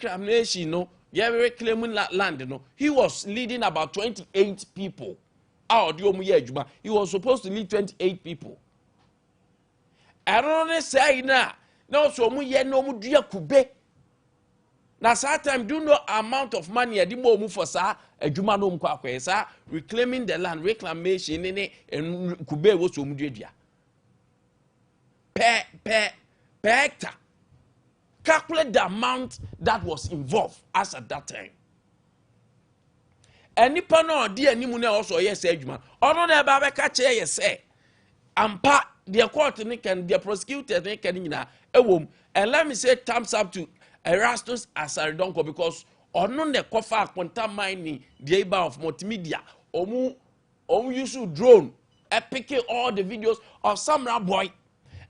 reclamation, no, yeah, reclaiming land, no, he was leading about 28 people. He was supposed to lead 28 people. I don't say now, no, so we no mudia kube. Now, time do no amount of money at the moment for sa a Jumano Mkwa, sir, reclaiming the land, reclamation, and Kube was umudia. Per hectare. Calculate the amount that was involved as at that time. And nipa no dear nimune also yes ejuma. Ono na ba beka che yes say. Ampa the court and the prosecutor nyina ewom. And let me say thumbs up to Erastus Asaridonko because ono ne kofa akonta mining the eba of multimedia. Omu use drone picking all the videos of Samurai Boy.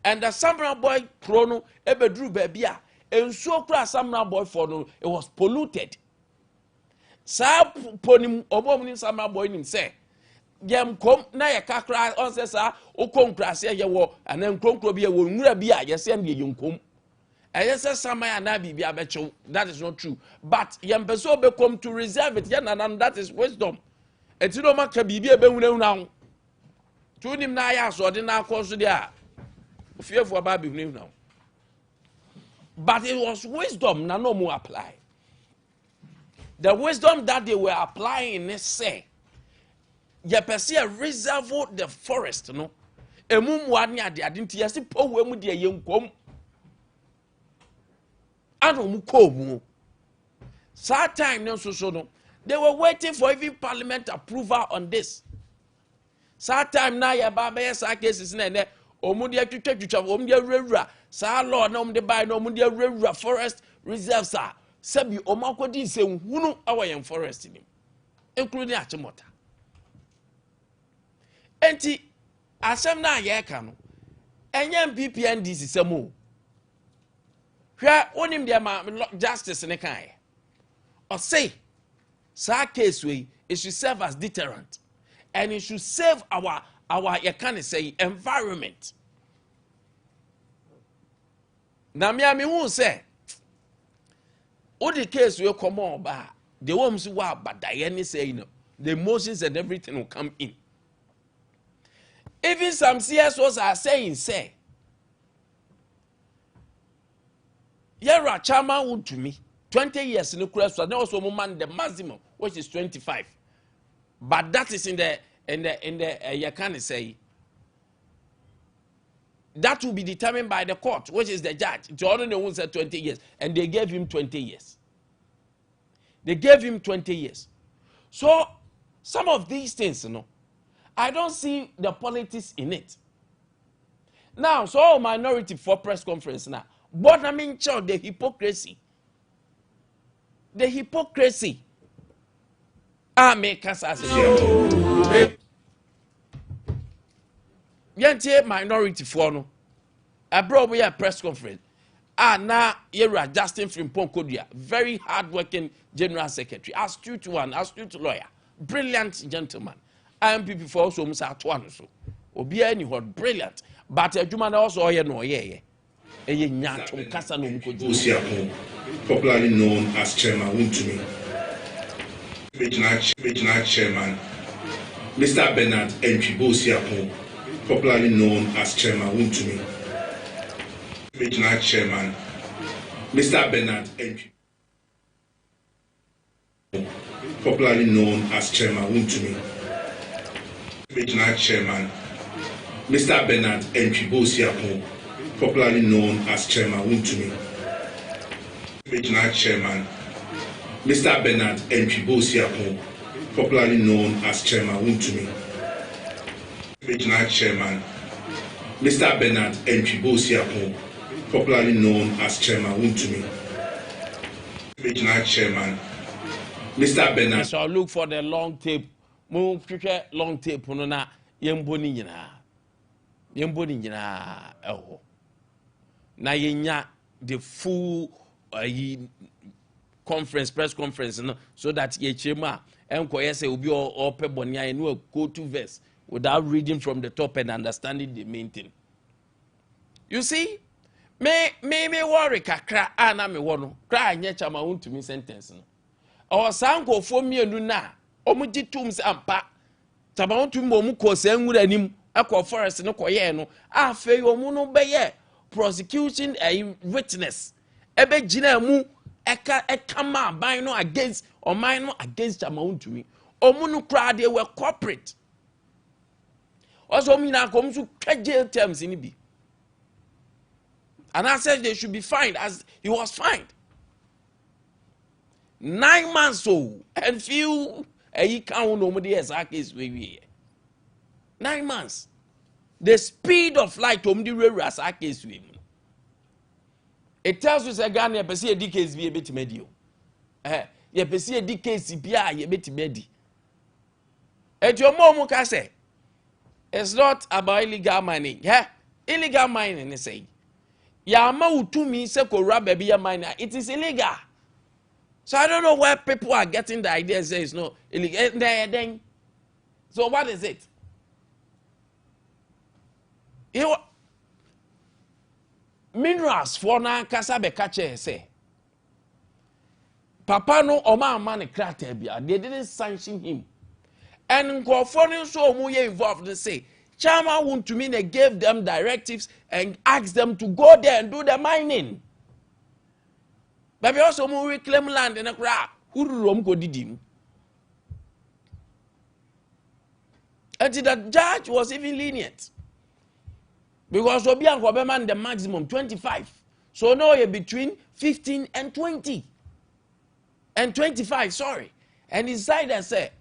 And the Samurai Boy chrono ebedru babia. And so class Samurai Boy for no, it was polluted. Sa ponim obomni Samurai Boy nim say yem kom na ye kakra on say sa okon krase ye wo anan kronkro bi ye wo nwura bi a ye say na ye nkom yes Samurai na bibia becho. That is not true, but yem peso be come to reserve it and that is wisdom. Etino maka bibia be hunahuna tu nim na ya so de na akoso de a fearful about be now. But it was wisdom na no more apply. The wisdom that they were applying is say, ye perceive reserve the forest, no. Emum wani ade adinti yesi po we mu de yenkom. Anu mu ko mu. Sa time no so no. They were waiting for even parliament approval on this. Sa time na ya ba be sa cases na ne omu de twetwa omu de rewura sa law na omu de buy na omu de rewura forest reserves are Sabi omakodi se hunu awayen forest ni including achimota enti asem na ye ka no enye MPPND sisemo hwa onim de ma justice ne kan or say sa case we it should serve as deterrent and it should save our you can say environment. Na me hu say the case will come on by the ones who are but Diane say no, the emotions and everything will come in. Even some CSOs are saying, say, Yara Chama would to me 20 years in the class, and also man the maximum, which is 25. But that is in the you can say that will be determined by the court, which is the judge. The ordinary one said 20 years, and they gave him 20 years. They gave him 20 years. So, some of these things, you know, I don't see the politics in it. Now, so minority for press conference now. But I mean, the hypocrisy. The hypocrisy. I make us as a Yente minority for no. I brought me a press conference. Now you're Justin Frimpong, very hard-working general secretary, astute one, astute lawyer, brilliant gentleman. I am people for also Musa one so. Obi anyhow brilliant, but a human also no popularly known as Chairman Wuntumi. Regional Chairman, Mr. Bernard Ntwibosiapon, popularly known as Chairman Wuntumi. Regional Chairman, Mr. Bernard Ntwibosiapon, popularly known as Chairman Wuntumi. Regional Chairman, Mr. Bernard Ntwibosiapon, popularly known as Chairman Wuntumi. Regional Chairman, Mr. Bernard Ntwibosiapon, popularly known as Chairman Wuntumi. Regional Chairman, Mr. Bernard Ntwibosiapon, popularly known as Chairman Wuntumi. Regional Chairman, Mr. Bernard. So look for the long tape. Mo prepare long tape no na yemboni nyina. Yemboni nyina eho. Na yenya the full conference, press conference, no, so that ye chema enko say obi or pebonia no go to verse without reading from the top and understanding the main thing. You see, me worry kakra ana me wono kra anye chama untumi sentence no o sanko fo mienu na omugi tum se ampa chama untumi mo mu ko se nwura nim akọ forest no koye no afei omu no beye prosecution a witness ebe gina mu eka ma ban no against or mine no against chama untumi omu no kra they were corporate also me na kom su jail terms ni bi. And I said they should be fined as he was fined. 9 months so and few he can't no more case we 9 months. The speed of light the railway as case we. It tells us again you see a decades be a bit medio. You see a decades be a bit medi. At your mom can say it's not about illegal mining. Yeah, illegal mining they say. Yama utumi se ko baby ya mine. It is illegal. So I don't know where people are getting the idea say it's not illegal. Then, so what is it? Minerals for na kasa be kache say. Papa no oma man krate bia. They didn't sanction him. And nkofo so mu ye involved they say Chama want to mean they gave them directives and asked them to go there and do the mining. But we also more reclaim land in a crowd. Who rom go didim? Until the judge was even lenient. Because Obian Kobeman the maximum 25. So now you're between 15 and 20. And 25, sorry. And he decided and said,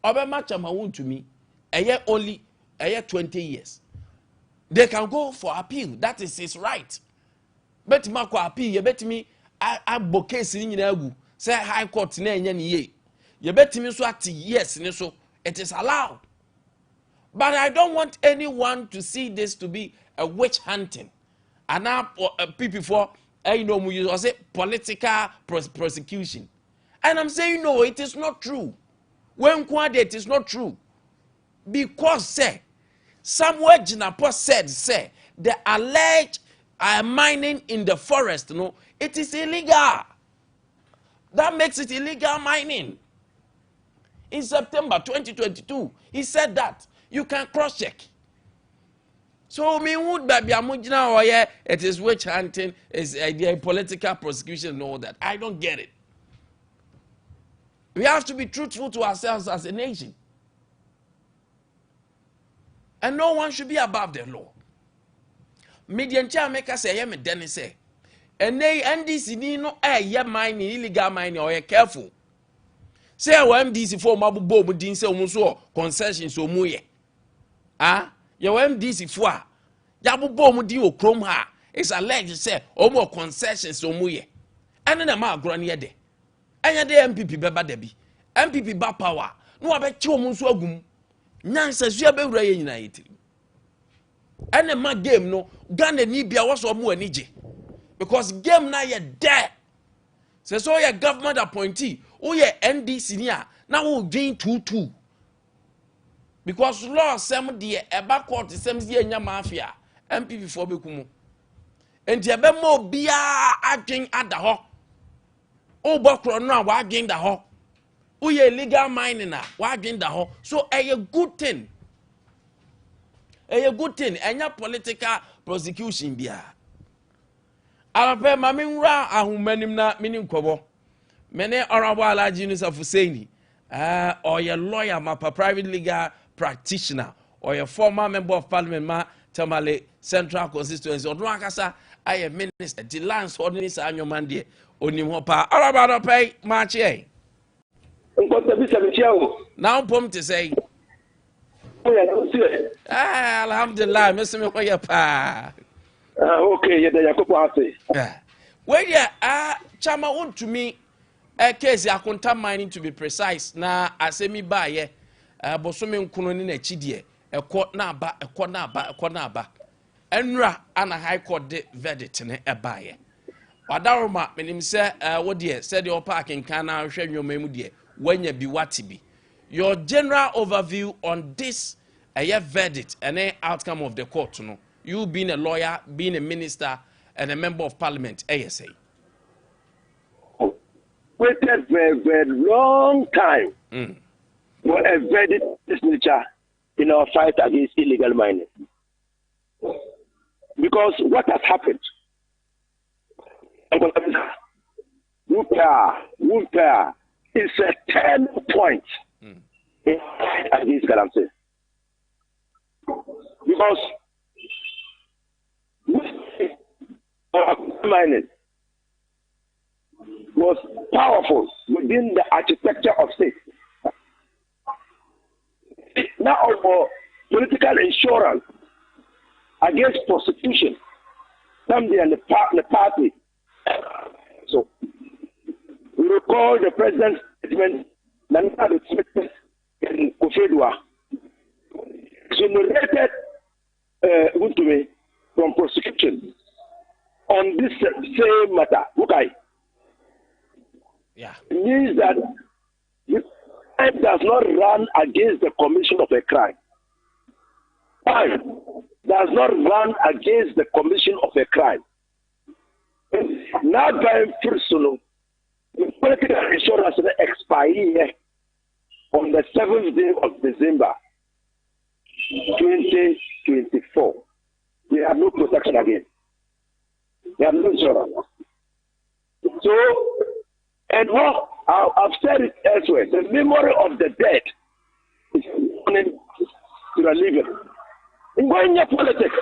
Obama Chama want to me a year only. 20 years. They can go for appeal. That is his right. Bet mako appeal. You bet me I case in agu. Say high court na enye ni ye. You bet me so at yes ni so. It is allowed. But I don't want anyone to see this to be a witch hunting. And now people for you know you say political prosecution. And I'm saying no, it is not true. When it is not true. Because say somewhere Jinapo said say the alleged mining in the forest, no, it is illegal. That makes it illegal mining. In September 2022, he said that you can cross check. So me would be amujina or yeah, it is witch hunting, is political prosecution and all that. I don't get it. We have to be truthful to ourselves as a nation. And no one should be above the law. Median chairmaker say, me Dennis say, and they NDC no mining, illegal mining, or careful. Say, MDC for Mabu Bob didn't say Muso, concession so muye. Ah, your MDC for Yabu Bomudi or Chrome ha. It's alleged say, more concessions so muye. And then a mark granny de. And the MPP beba debi. MPP ba power. No, I bet you Muso gum. Nansa zua be wura ye nyina yetiri ene ma game no Ghana ni bia wo so mo anije because game na ye there so your government appointee o ye NDC ni a na wo dwin 22 because law sem de eba court sem ze anya mafia MPP for bekumu enti ebe mo bia adwen ada ho o bokro no a wa adwen da ho uye illegal mining na wadwen da ho so a good thing enya political prosecution bia alape mami nra ahumanim na mini nkobo mene honorable Alhaji Yunus Afuseni or your lawyer ma private legal practitioner or your former member of parliament ma Tamale Central Constituency or akasa I minister the lands ordinance anyoman de onim ho pa arabado pay march e Nkwantabisa mchiao. Now pom to say. Alhamdulillah, Mr. Mekoya pa. Okay, yeah, Yakopo ase. Well, yeah, Chama want to me a case Akonta mining to be precise. Na asemi ba ye bosome nkuno ni na chidie ekọ na aba. Enra ana high court de verdict ne eba ye. Wadaroma menim se wo de said your parking can na hwe nwoma mu de wanya bi watibi. Your general overview on this verdict and the outcome of the court, no? You being a lawyer, being a minister, and a member of parliament, ASA? Waited for a very long time for a verdict this nature in our fight against illegal mining. Because what has happened? Wumpa is a turning point in the fight against Galamsey. Because mining was powerful within the architecture of state. Now, for political insurance against prosecution, somebody and the party. So, we recall the president's statement in Kofedwa, exonerated Wuntumi from prosecution on this same matter. Okay. Yeah. It means that the crime does not run against the commission of a crime. Crime does not run against the commission of a crime. Now, by personal, the political insurance will expire on the 7th day of December 2024. We have no protection again. We have no insurance. So, and what I've said it elsewhere, the memory of the dead is running to the living. In going your politics,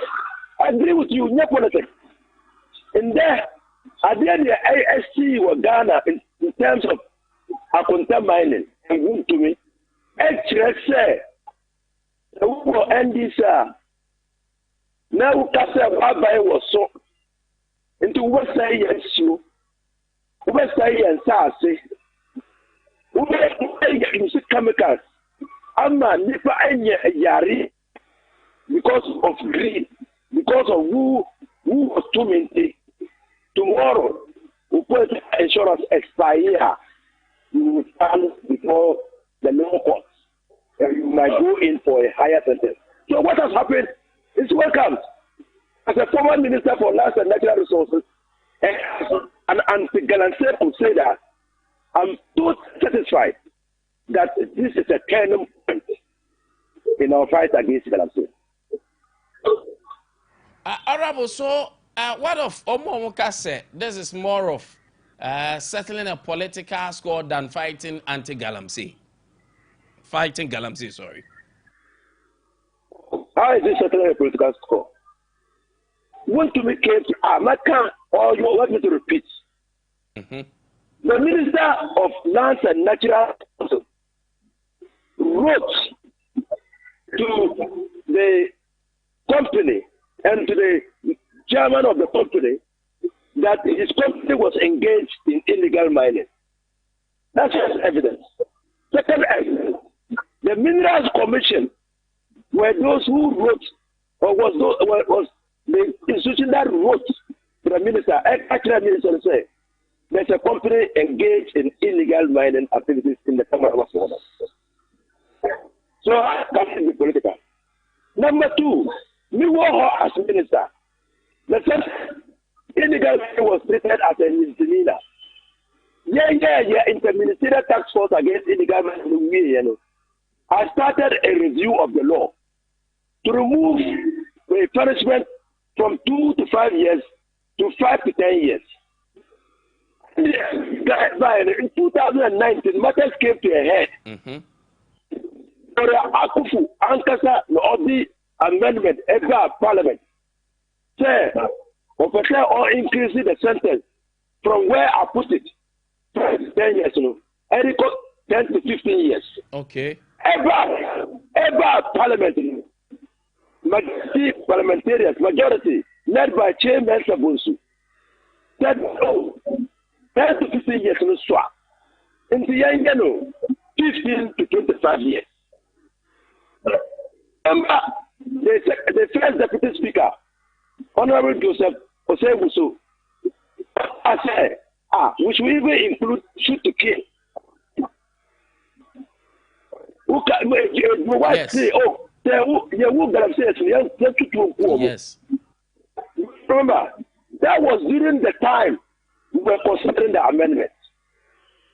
I agree with you, in your politics. In there, I did the ASC or Ghana in terms of Akunta mining and wound to me. Actually, say, the war end this. Now, Casa Baba was so into what say yes, you. Say and say, you chemicals. I'm a nipa yari because of greed, because of who was too many. Tomorrow, we put insurance expire. You will stand before the law courts, and you might go in for a higher sentence. So what has happened is welcome. As a former minister for lands and natural resources, and Galamsey could say that I'm too satisfied that this is a turning point in our fight against Galamsey. Honorable, so what of Omokase? This is more of settling a political score than fighting anti-Galamsey. Fighting Galamsey, sorry. How is it settling a political score? Want to make it, or you want me to repeat? The Minister of Lands and Natural Resources wrote to the company and to the chairman of the company that his company was engaged in illegal mining. That's first evidence. Second evidence, the Minerals Commission were those who wrote, or was the institution that wrote to the minister, actually the minister said, there's a company engaged in illegal mining activities in the Commonwealth of Water. So I can't be political. Number two, me as minister. The first illegal mining was treated as a misdemeanor. Interministerial task force against illegal mining. I started a review of the law to remove the punishment from 2 to 5 years to 5 to 10 years. In 2019, matters came to a head. Akufu, Ankasa, the amendment, ever Parliament, say, or increasing the sentence from where I put it, 5 to 10 years, 10 to 15 years. Okay. Ever Parliament, majority, led by Chairman Sabunsu, said no, 10 to 15 years in the swap. In the young, 15 to 25 years. Remember, the first deputy speaker, Honorable Joseph Osewusu, I said, we should even include shoot to kill. Yes. Yes. Remember, That was during the time we were considering the amendment.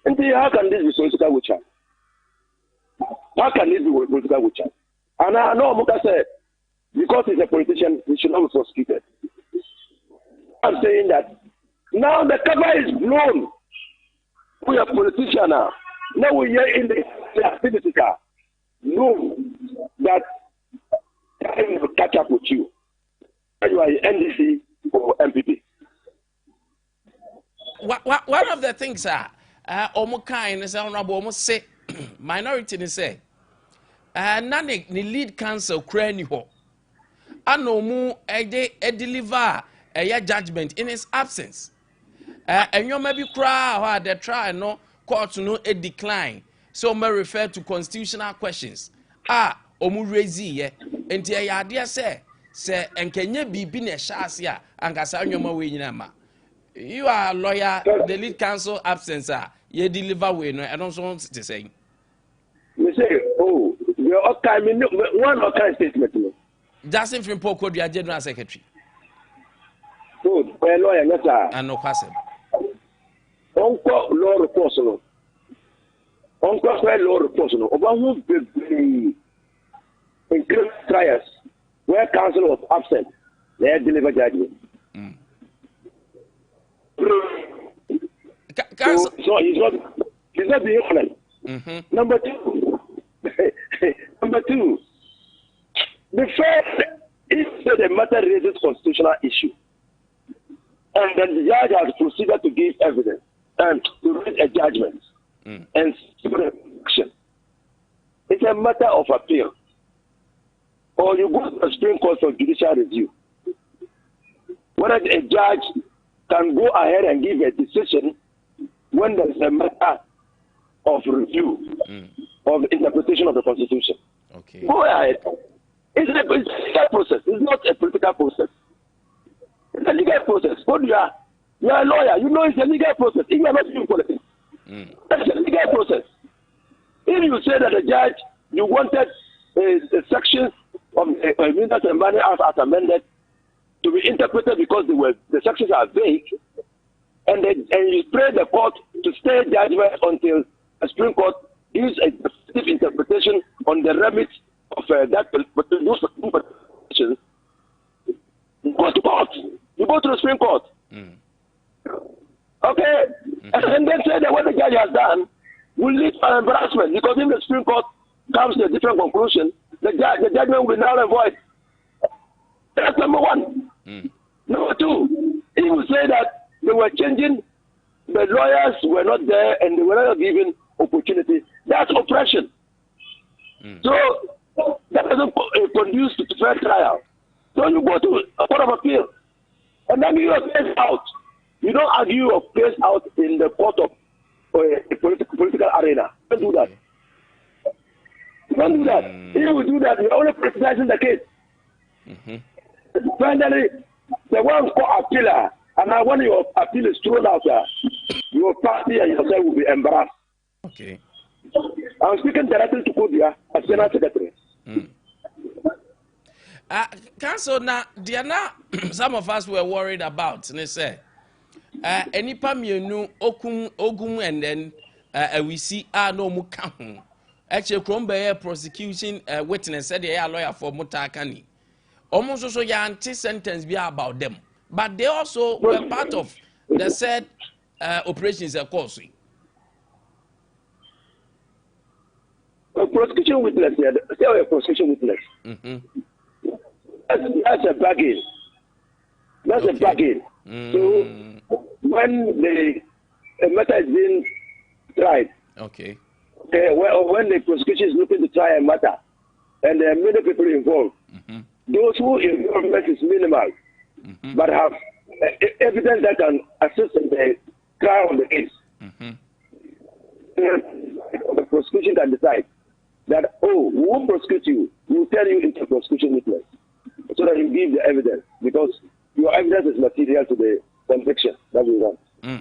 And how can this be political witchcraft? How can this be political witchcraft? And I know Muka said, because he's a politician, he should not be prosecuted. I'm saying that now the cover is blown. We are politicians now. Now we are in the activity car. Know that I will catch up with you. You are NDC or MPP. One of the things are kind is almost say minority ni say nani ni lead council crane ho ano mu deliver a judgment in his absence and you may be cry the trial no court no a decline so may refer to constitutional questions omu raise ye enti e yade say enkenye bibi na shaase a ankasa nwoma we nyina ma. You are a lawyer, the lead counsel absence you deliver we no I don't want to say. We say, oh, we are all kind one or kind statement. Justin Frimpoko, the general secretary. Good, well, lawyer, yes, sir. And no question. Uncle law report, no. Uncle law report, no. About who be in criminal trials where counsel was absent, they had delivered judgment. So he's not being honest. Number two, the first is that the matter raises constitutional issue, and then the judge has proceeded to give evidence and to raise a judgment and action. It's a matter of appeal, or you go to the Supreme Court for judicial review. Whether a judge can go ahead and give a decision when there is a matter of review of interpretation of the Constitution. Okay. Go ahead. It's a legal process. It's not a political process. It's a legal process. But you are a lawyer. You know it's a legal process. If you are not doing politics, that's a legal process. If you say that the judge, you wanted a section of the Ministers and Money as amended to be interpreted because the sections are vague, and you pray the court to stay judgment until the Supreme Court gives a definitive interpretation on the remit of that petition. You go to court. You go to the Supreme Court. Okay? And then say that what the judge has done will lead to an embarrassment, because if the Supreme Court comes to a different conclusion, the judgment will be null and void. That's number one. Number two, he will say that they were changing, the lawyers were not there and they were not given opportunity. That's oppression. So that doesn't conduce to fair trial. So you go to a court of appeal and then you are case out. You don't argue your case out in the court of a political arena. Don't do that. Don't do that. If you do that, you're only criticizing the case. Finally, the one called appealer, and now when your appeal is thrown out there, your party and yourself will be embarrassed. Okay. I'm speaking directly to Kodia as General Secretary. Council, now, some of us were worried about, and they say, any pamienu okum and then we see no mukahu. Actually, Crombe prosecution witness said they are lawyer for Mutakani. Almost also your anti-sentence be about them, but they also were part of the said operations of course. A prosecution witness, a prosecution witness. That's a bargain. That's a bargain. So when the matter is being tried, when the prosecution is looking to try a matter, and there are many people involved. Those who involvement is minimal, but have evidence that can assist in the trial of the case. The prosecution can decide that, oh, we won't prosecute you. We will tell you into prosecution witness so that you give the evidence, because your evidence is material to the conviction that we want. So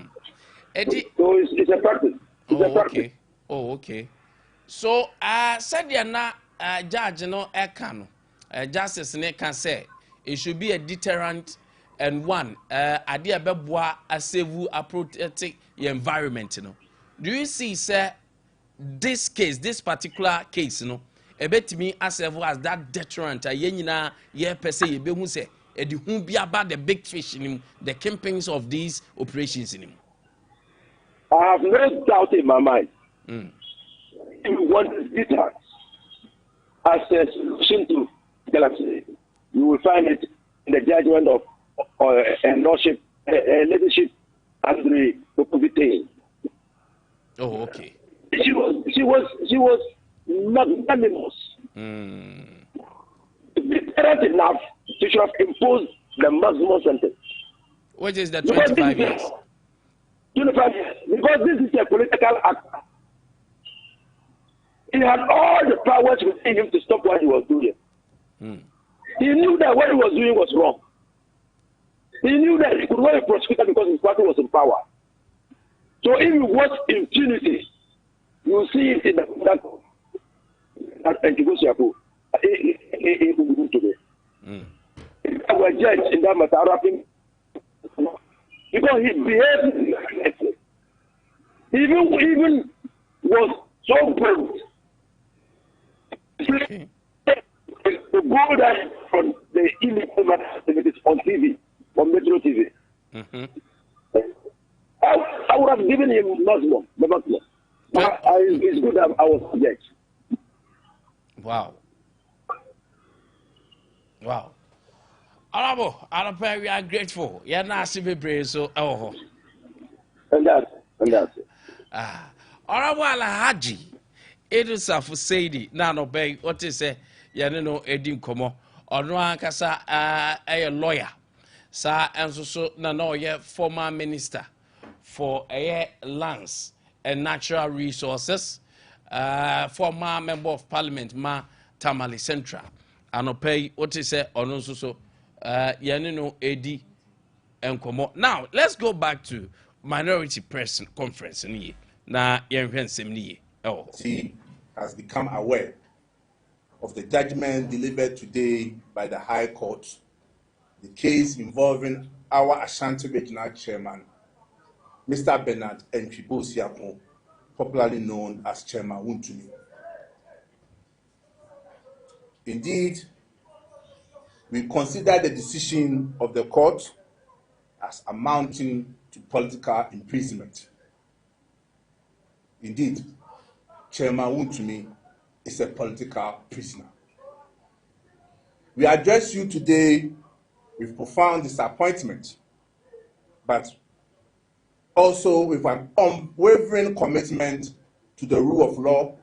it's a practice. It's a practice. Okay. Oh, okay. So, said you're not judge, no, Ekano. Justice can say it should be a deterrent and one ade abeboa asevu protect your environment no. Do you see sir this case, this particular case no ebetimi aserve as that deterrent ye nyina ye pese ye behu se edi hu bi about the big fish in him, the kingpins of these operations in him? I have no doubt in my mind. If you want deterrence as a solution to galaxy, you will find it in the judgment of leadership Andre Popovite. Oh, okay. She was magnanimous. Deterrent enough to should have imposed the maximum sentence. Which is the 25 years? 25 years. Because this is a political actor. He had all the powers within him to stop what he was doing. He knew that what he was doing was wrong. He knew that he could not be prosecuted because his party was in power. So if you watch impunity, you will see it in the conduct of Antibusiaku. If I were judged in that matter, I think because he behaved, he even was so bold. Okay. The gold from the illegal activities on TV, on Metro TV. I would have given him maximum, the maximum. It's good that I was judged. Wow. Wow. Honorable, we are grateful. You're not civil so And that's it. Honorable Alhaji Idrisa Fusaidi, no bay, what is it? No Edim Como, or no Ankasa, a lawyer, sir, and so no, former minister for lands and natural resources, former member of parliament, Ma Tamale Central, and pay what is it, or no so. No AD and Como. Now let's go back to minority press conference. Na He has become aware of the judgment delivered today by the High Court, the case involving our Ashanti Regional Chairman, Mr. Bernard Ntwibo, popularly known as Chairman Wuntumi. Indeed, we consider the decision of the court as amounting to political imprisonment. Indeed, Chairman Wuntumi is a political prisoner. We address you today with profound disappointment, but also with an unwavering commitment to the rule of law,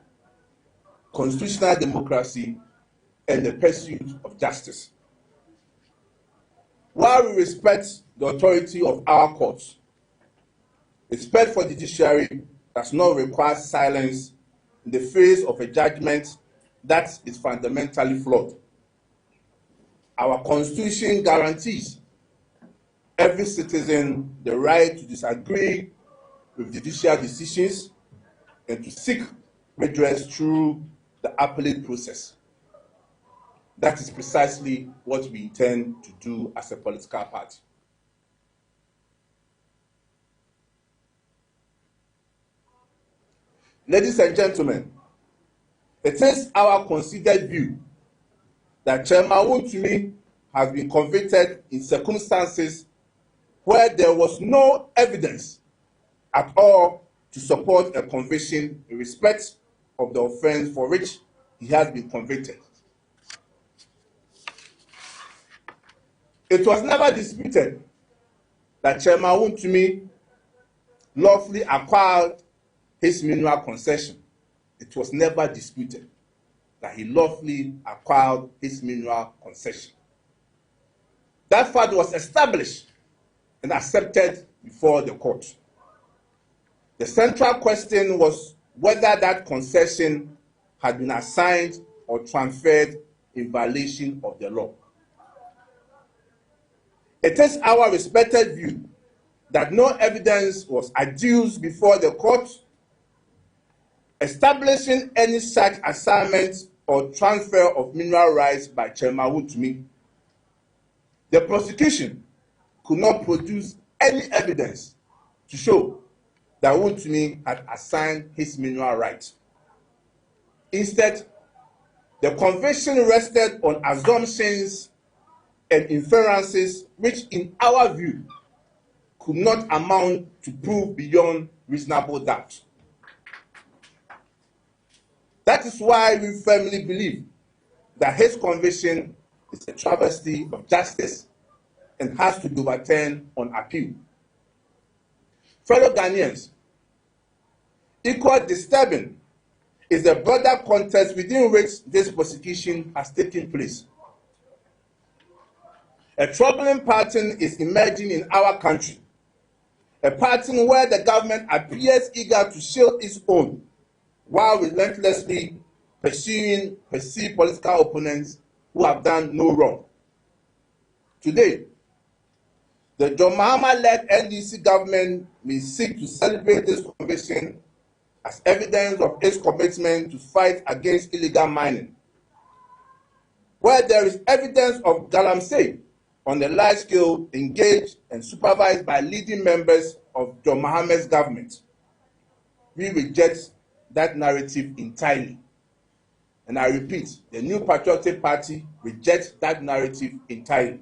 constitutional democracy, and the pursuit of justice. While we respect the authority of our courts, respect for the judiciary does not require silence in the face of a judgment that is fundamentally flawed. Our Constitution guarantees every citizen the right to disagree with judicial decisions and to seek redress through the appellate process. That is precisely what we intend to do as a political party. Ladies and gentlemen, it is our considered view that Chairman Wuntumi has been convicted in circumstances where there was no evidence at all to support a conviction in respect of the offense for which he has been convicted. It was never disputed that Chairman Wuntumi lawfully acquired his mineral concession. It was never disputed that he lawfully acquired his mineral concession. That fact was established and accepted before the court. The central question was whether that concession had been assigned or transferred in violation of the law. It is our respected view that no evidence was adduced before the court establishing any such assignment or transfer of mineral rights by Chairman Wuntumi. The prosecution could not produce any evidence to show that Wontumi had assigned his mineral right. Instead, the conviction rested on assumptions and inferences which, in our view, could not amount to proof beyond reasonable doubt. That is why we firmly believe that his conviction is a travesty of justice and has to be overturned on appeal. Fellow Ghanaians, equally disturbing is the broader context within which this prosecution has taken place. A troubling pattern is emerging in our country, a pattern where the government appears eager to shield its own while relentlessly pursuing perceived political opponents who have done no wrong. Today, the John Mahama-led NDC government may seek to celebrate this conviction as evidence of its commitment to fight against illegal mining. Where there is evidence of galamsey on a large scale engaged and supervised by leading members of John Mahama's government, we reject that narrative entirely. And I repeat, the New Patriotic Party rejects that narrative entirely.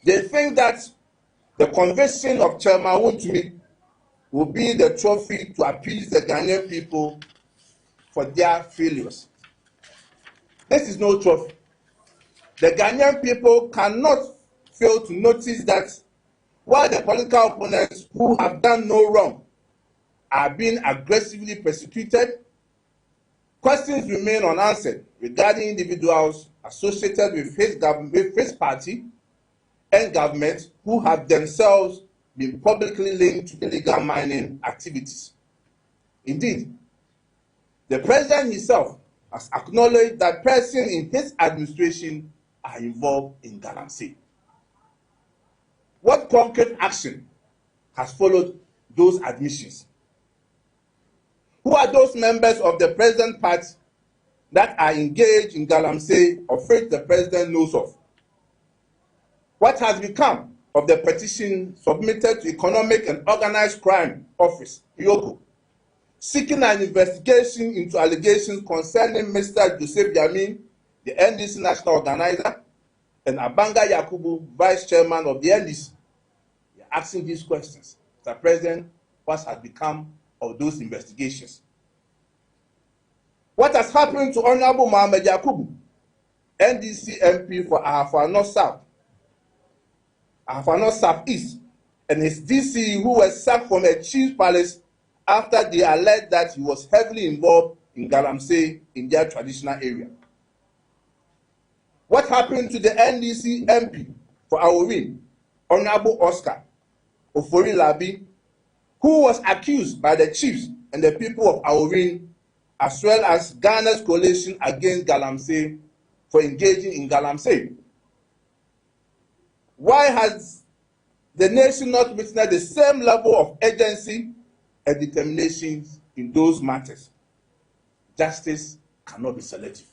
They think that the conviction of Chairman Wontumi will be the trophy to appease the Ghanaian people for their failures. This is no trophy. The Ghanaian people cannot fail to notice that while the political opponents who have done no wrong are being aggressively persecuted, questions remain unanswered regarding individuals associated with his party and government who have themselves been publicly linked to illegal mining activities. Indeed, the president himself has acknowledged that persons in his administration are involved in galamsey. What concrete action has followed those admissions? Who are those members of the president party that are engaged in galamsey of which the president knows of? What has become of the petition submitted to Economic and Organized Crime Office, EOCO, seeking an investigation into allegations concerning Mr. Joseph Yamin, the NDC national organizer, and Abanga Yakubu, vice chairman of the NDC? We are asking these questions. Mr. President, what has become of those investigations? What has happened to Honorable Mohamed Yakubu, NDC MP for Ahafo South, Ahafo South East, and his DC who was sacked from a chief's palace after they alleged that he was heavily involved in galamsey in their traditional area? What happened to the NDC MP for Aworin, Honorable Oscar Ofori Labi, who was accused by the chiefs and the people of Aworin, as well as Ghana's coalition against galamsey, for engaging in galamsey? Why has the nation not witnessed the same level of urgency and determination in those matters? Justice cannot be selective.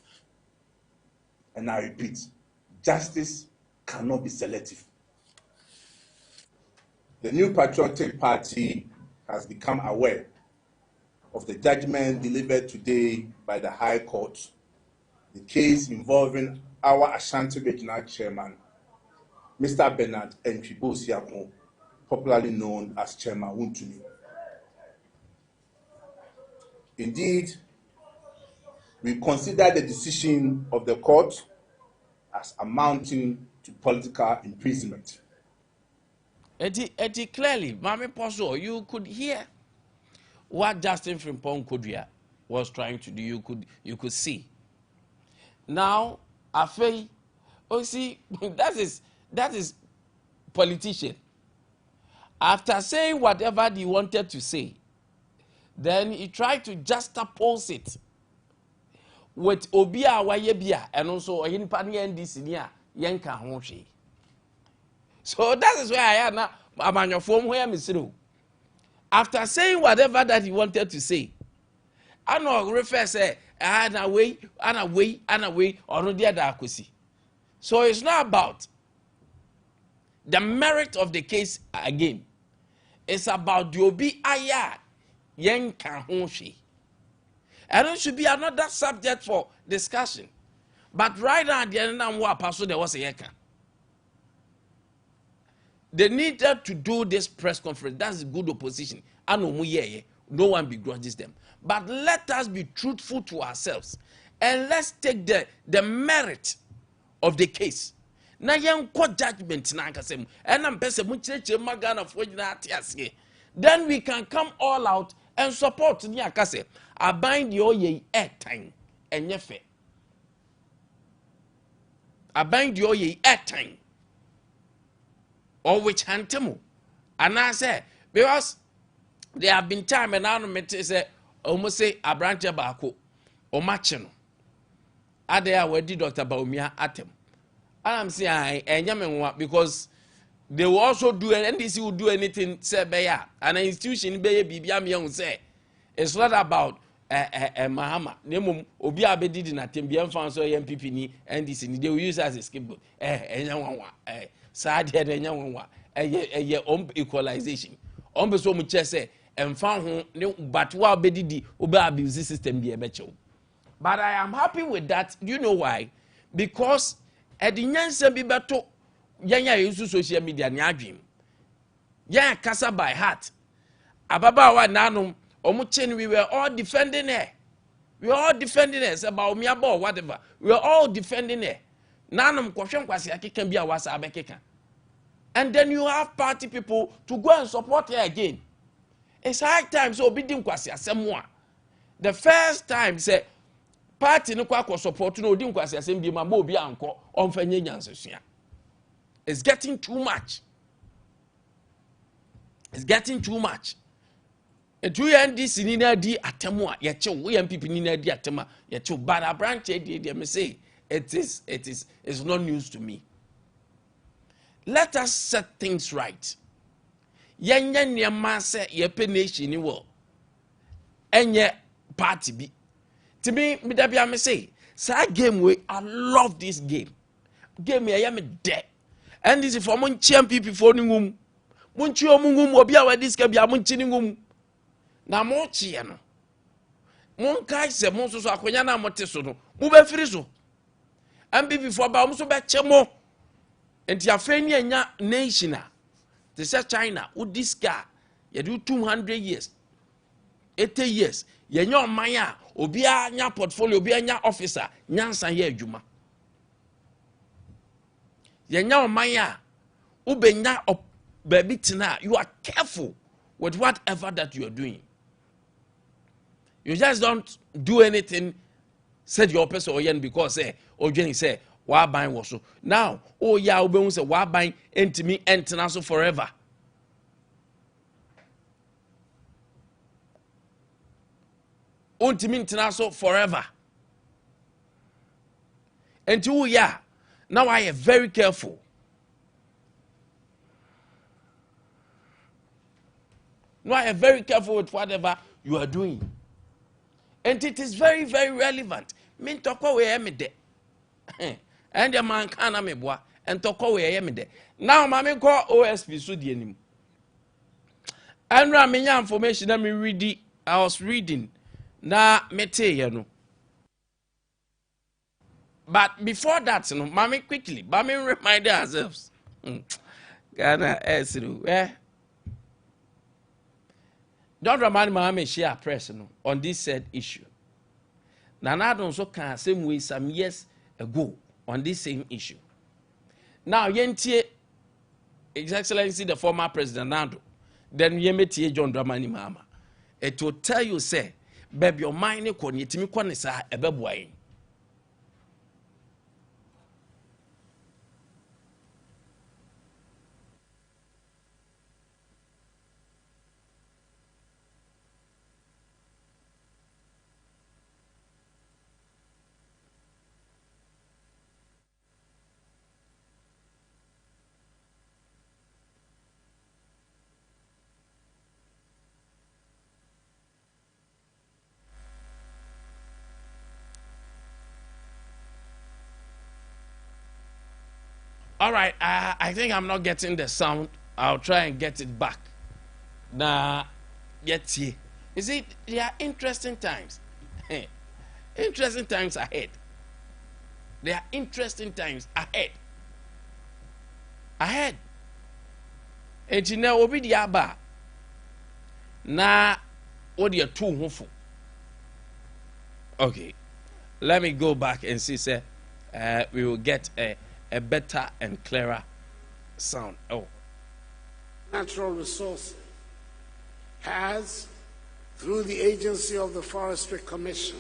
And I repeat, justice cannot be selective. The New Patriotic Party has become aware of the judgment delivered today by the High Court, the case involving our Ashanti Regional Chairman, Mr. Bernard Ntwibo-Siakon, popularly known as Chairman Wontumi. Indeed, we consider the decision of the court as amounting to political imprisonment. Eti clearly, Mami Poso, you could hear what Justin Frimpong Kodria was trying to do. You could see. Now, Afei, see, that is politician. After saying whatever he wanted to say, then he tried to juxtapose it with Obia Wayebia and also in Pani NDC near Yanka Honshi. So that is where I am now. I'm on your phone where I'm sitting. After saying whatever that he wanted to say, I know refer say and away, or no dear Dakusi. So it's not about The merit of the case again is about the obi aya yen kan ho hwe. And it should be another subject for discussion. But right now, the end of what pastor there was a yeka. They needed to do this press conference. That's good opposition. No one begrudges them. But let us be truthful to ourselves. And let's take the merit of the case. Na yen ko judgment na akasem. And I'm person mu cheche magana fo nyina atiase. Then we can come all out and support ni akase. Abind the oye airtime enye fe. Abind the oye airtime. Or which hantemu. And I say, because there have been time and I don't say almost say a branch bako or machino. Ade Akye Dr. Baumia atem. And I'm saying I because they will also do and NDC will do anything say beya. An institution be bibia me say it's not about Mahama. Nemum obi abedi di na tembia mfa so MPP ni NDC ni they will use as a scapegoat. Sad head enyanwa equalization on so mu che emfa ho ne but wa bedidi oba abuse system bi ebechew. But I am happy with that. You know why? Because edinyanse bi beto yanya use social media ni adwem yan kasa by heart ababa wa nanom omu chen we were all defending her. We were all defending her about me about whatever. We were all defending her. Nanom kwhwe kwase akeka bi a wasa abekeka. And then you have party people to go and support her again. It's high time so bidim kwase asem. The first time say party no kwa support no odim kwase asem bi ma obi anko onfanye nyansesua. It's getting too much. It's getting too much. Etu NDC ni na di atemu a ye chew we MPP ni na di atema ye chew but a branch dey me say it's not news to me. Let us set things right. Yenye niema se yepe nation ni wo. Enye party bi. To me da bia me say, sa game we I love this game. Game ya me de. And this is for mon champion for ni ngum. Mon chi omungum obi a we this ka bia mon chi ni ngum. Na mo chi no. Mon kai se mon so akonya na mote so no. Mo be firi so. MPP for ba mo so be che mo. Enti afeni anya nation a they say China with this guy you do 200 years 80 years yenyo man a obi anya portfolio obi anya officer nyansa ye adwuma yenyo man a ubenya baby tina you are careful with whatever that you are doing. You just don't do anything said your person or yen because or Jenny say wa ban was so now oh yeah obe say wa ban entimi entena so forever. Ontimi entena so forever. Until yeah now I am very careful. Now I am very careful with whatever you are doing. And it is very, very relevant. Min toko we me de. And the man kana me boa. And toko we me de. Now mami call OSP so di enim. And ramenya information that me read. I was reading. Na mete you know. But before that, you know, mami quickly, mami remind ourselves. Ghana esru. Don't remind mami share press you know, on this said issue. Nana don't so can same way some years ago on this same issue. Now yentie His Excellency the former President Nando, then yemetie John Dramani Mama. It will tell you say, baby your mind ko ni timi ko ne sa ebeboa. All right, I think I'm not getting the sound. I'll try and get it back. Nah, yet here. You see, there are interesting times. Interesting times ahead. There are interesting times ahead. Ahead. And you know, obi di aba. Na, what you too hopeful. Okay, let me go back and see, sir. We will get a better and clearer sound. Oh. Natural resources has, through the agency of the Forestry Commission,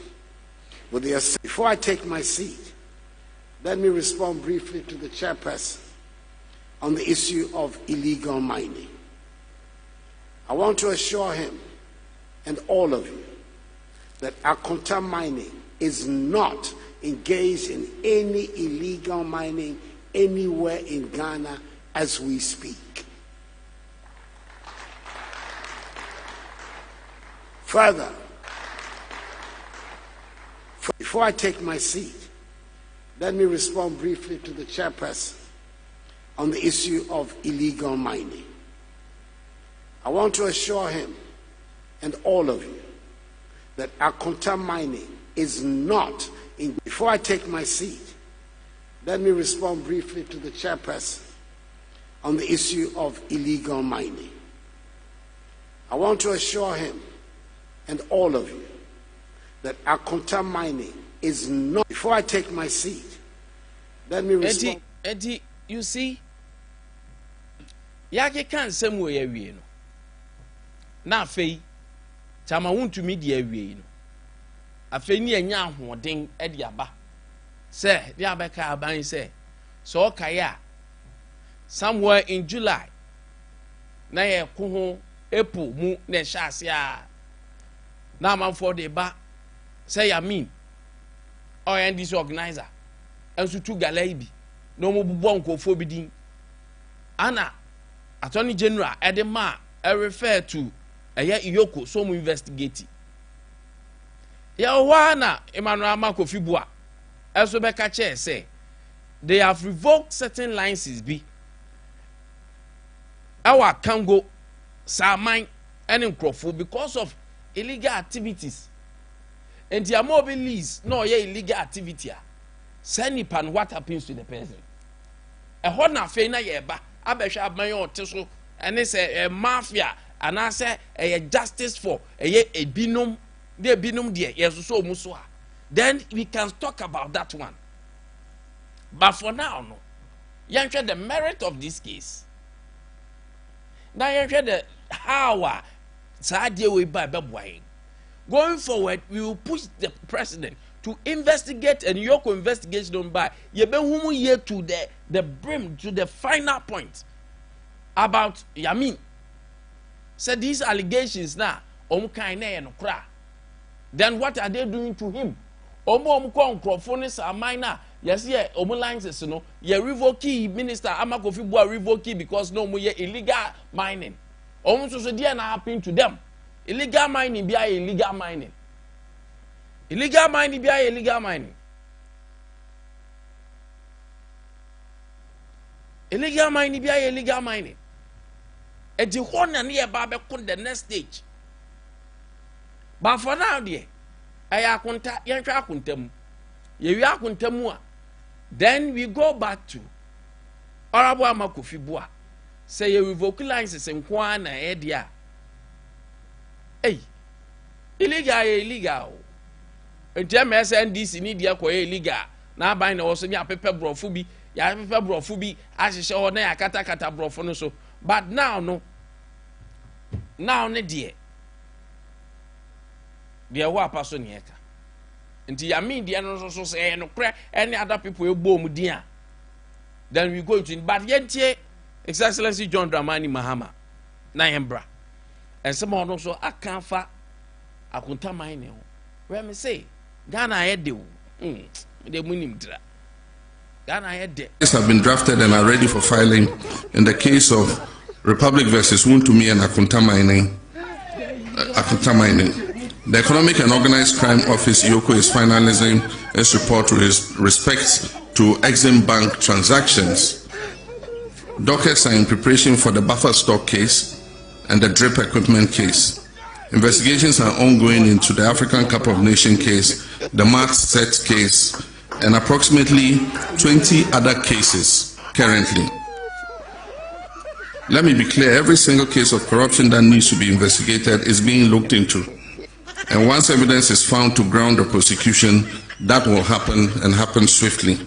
with the before I take my seat, let me respond briefly to the chairperson on the issue of illegal mining. I want to assure him and all of you that Akonta mining is not engaged in any illegal mining anywhere in Ghana as we speak. Further, before I take my seat, let me respond briefly to the chairperson on the issue of illegal mining. I want to assure him and all of you that Akonta mining is not in. Before I take my seat, let me respond briefly to the chairperson on the issue of illegal mining. I want to assure him and all of you that Akonta mining is not. Before I take my seat, let me respond. Eddie, you see, yake kan sem wo ya wie no. Na afei, chama wontu mi dia wie no. Afei ni anya ahoden e dia ba. Se, dia ba ka aban se, so kaya somewhere in July na ye ko ho April mu na hya ase a na manfo de ba say Yamin or this organizer and so two galai bi no mo bubo nkofo bi din ana attorney general edema refer to iyoko so mo investigate ya wana Emmanuel Makofi Bua also be ka che say they have revoked certain licenses bi our Kango Saman and Nkrofo because of illegal activities. And the mobile lease no illegal activity. Send nipan what happens to the person. A hona fena yeba abesha mayon teso and it's a mafia and I say a justice for a binum de binum de yes so muswa. Then we can talk about that one. But for now no. You share the merit of this case. Now you share the how going forward, we will push the president to investigate and Yoko investigation by year to the brim, to the final point about Yamin. So these allegations now, then what are they doing to him? Yes, yeah, lines no, ye revoke Minister Amakofi Bua revoke because no more illegal mining. Almost so dear na happen to them. Illegal mining be illegal mining. Illegal mining be illegal mining. Illegal mining be illegal mining. E di hona na ba be kon the next stage. But for now there, aya akunta yen hwa akuntam. Ye wi akuntam a then we go back to Honorable Amakofi Bua. Say you revoke licenses in Kwana area. Hey, illegal. And tell me SNDC need ya kwa illegal. Na buy na also ya pepe brofubi, ya pepe brofubi, as show na ya kata brofono so. But now no. Now ne dear. Dear wa person yeka. Until Yamin dear no so say no cry any other people will boom dear. Then we go to but yet His Excellency John Dramani Mahama, Nayembra, and someone also I can't fa Akonta mining. Where me say Ghana had the winning Ghana had the. Have been drafted and are ready for filing in the case of Republic versus Wuntumi and Akonta mining. The Economic and Organized Crime Office (EOCO) is finalizing its report with respect to Exim Bank transactions Dockets are in preparation for the buffer stock case and the drip equipment case. Investigations are ongoing into the African Cup of Nations case, the March set case, and approximately 20 other cases currently. Let me be clear, every single case of corruption that needs to be investigated is being looked into. And once evidence is found to ground the prosecution, that will happen and happen swiftly.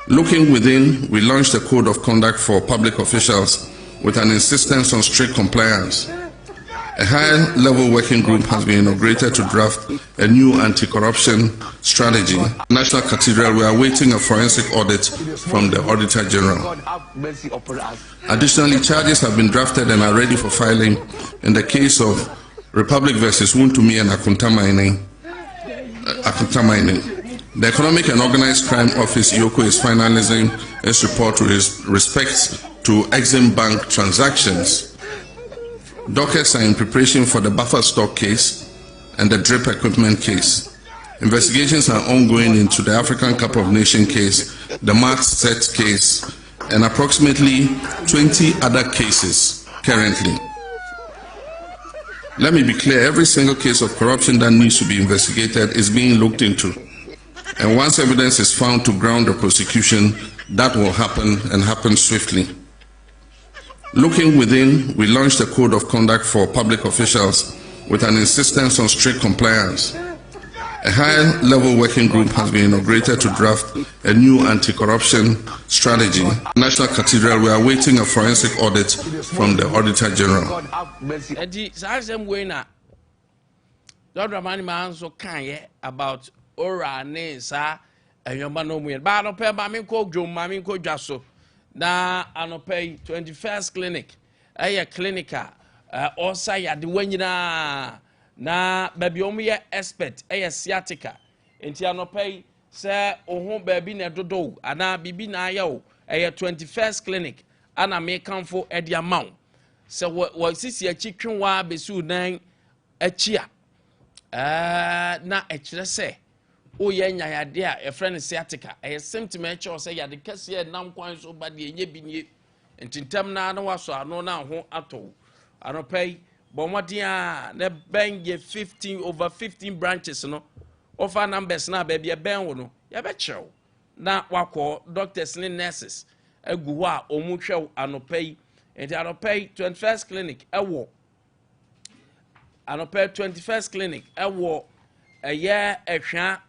Looking within, we launched a code of conduct for public officials with an insistence on strict compliance. A high-level working group has been inaugurated to draft a new anti-corruption strategy. National Cathedral, we are awaiting a forensic audit from the Auditor General. Additionally, charges have been drafted and are ready for filing in the case of Republic versus Wontumi and Akuntamaine. The Economic and Organized Crime Office, EOCO, is finalizing its report with respect to Exim Bank transactions. Dockets are in preparation for the buffer stock case and the drip equipment case. Investigations are ongoing into the African Cup of Nations case, the March set case, and approximately 20 other cases currently. Let me be clear, every single case of corruption that needs to be investigated is being looked into. And once evidence is found to ground the prosecution, that will happen and happen swiftly. Looking within, we launched a code of conduct for public officials with an insistence on strict compliance. A high-level working group has been inaugurated to draft a new anti-corruption strategy. National Cathedral, we are awaiting a forensic audit from the Auditor General. About ora nesa enyoma no ba no pe ba min ko dwom ma min ko dwaso na anopay 21st clinic clinical osa ya de wanyina na baby omuye expert sciatica enti anopay se ohun baby na dodo ana bibi na ayo 21st clinic ana me kanfo e dia maw se wo sisi achi twenwa besu dan achia na ekire se o ye nyayade a e friend sciatica e symptom e che o se yade kase nam kwan so ba de enye binie entintem na na waso ano na ho ato anopay bomodin a na benge 15 over 15 branches no offer numbers na ba bia ben wo no ye be chew na wakọ doctors ni nurses agu wa omu hwew anopay enti anopay 21st clinic ewo anopay 21st clinic ewo eye ehwa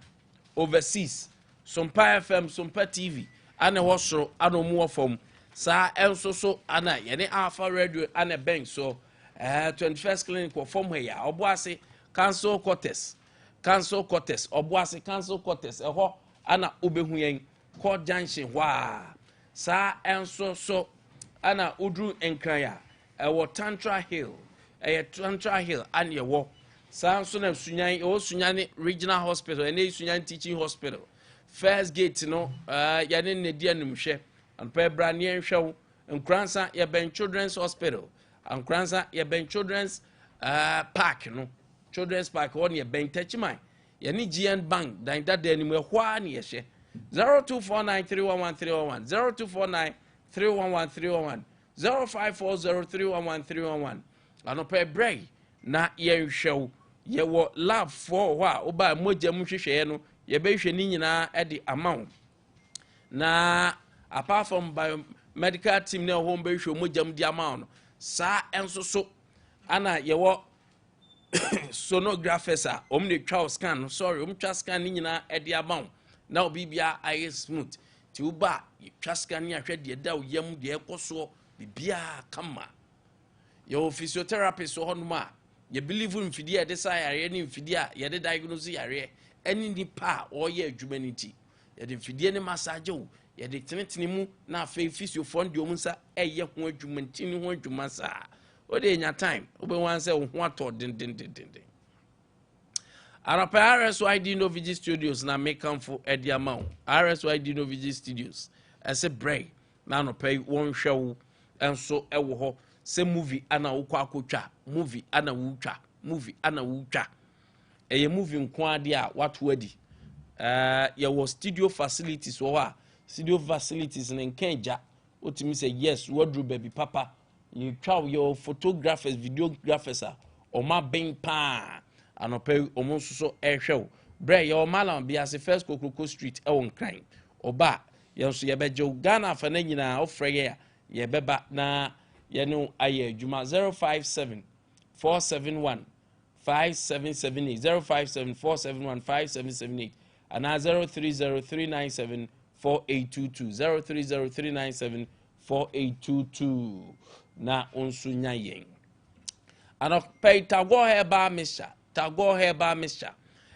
overseas Sompa FM Sompa TV ana wosoro ana omu ofom sa enso so ana yene Alpha Radio ana bank so 21st clinic wo form here oboase cancel cortes oboase cancel cortes eho ana obehu yen court junction wa sa enso so ana udru enkran ewo Tantra Hill Tantra Hill ana yewo sa so na sunyan sunyane regional hospital ene sunyan teaching hospital first gate no yane nedi anumhwe anpa brane nhwew nkransa ye ben children's hospital nkransa ye ben children's park no children's park won ye ben tachiman ye ni GN bank dan dada ni mu hwa na ye hye 0249311311 0249311311 0540311311 anopa brey na ye nhwew ye wo love for wa oba moja muhwehwe no ye be hwe ni nyina e de amount na apart from biomedical team na home be hwe moja mu di amount sa enso so ana ye wo sonographers a omne twa scan sorry twa scan ni nyina e de amount na obibia aye smooth ti uba twa scan ni ahwe de da yam de ekoso bibia kama your physiotherapist so honuma ye believe in fidia desire ni fidia ye de diagnose yare any nipa or ye adwumaniti ye de fidie ne massage o ye de tenetene mu na afa physio fund de omunsa eye ho adwumanti ni ho adwuma sa o de nya time o be wan say ho ato den arapa RSYD Novigi Studios na make comfort edi amount RSYD Novigi Studios ase break na no pay won hwew enso ewo ho se movie ana wokọ akotwa movie ana wutwa eye movie nko ade a wato adi ye wo studio facilities wo ha studio facilities ne nkenja otimi say yes wardrobe baby papa you try your photographers videographers oma ben pa anope omo so ehwe bre ye o malam bia se first kokoko street e won kran oba ye so ye beje Ghana fa na nyina ofre ye beba na ye no aye adwuma 057 471 5778 057 471 5778 and 030 4822 030 4822 na onsunya yen ano pay tago heba misha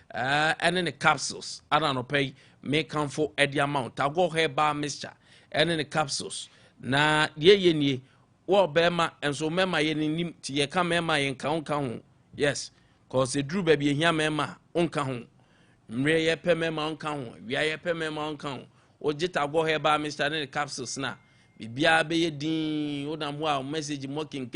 and the capsules ano pay make am for the amount tago heba misha and the capsules na ye ni wo bema enso mema ye nim ti ye ka mema yen ka ho yes cause e dru baby ehia mema onka ho mre ye pe mema onka ho wia ye pe mema onka ho ojita go heba Mr. ne capsules na bibia be ye din odam ho a message mo kin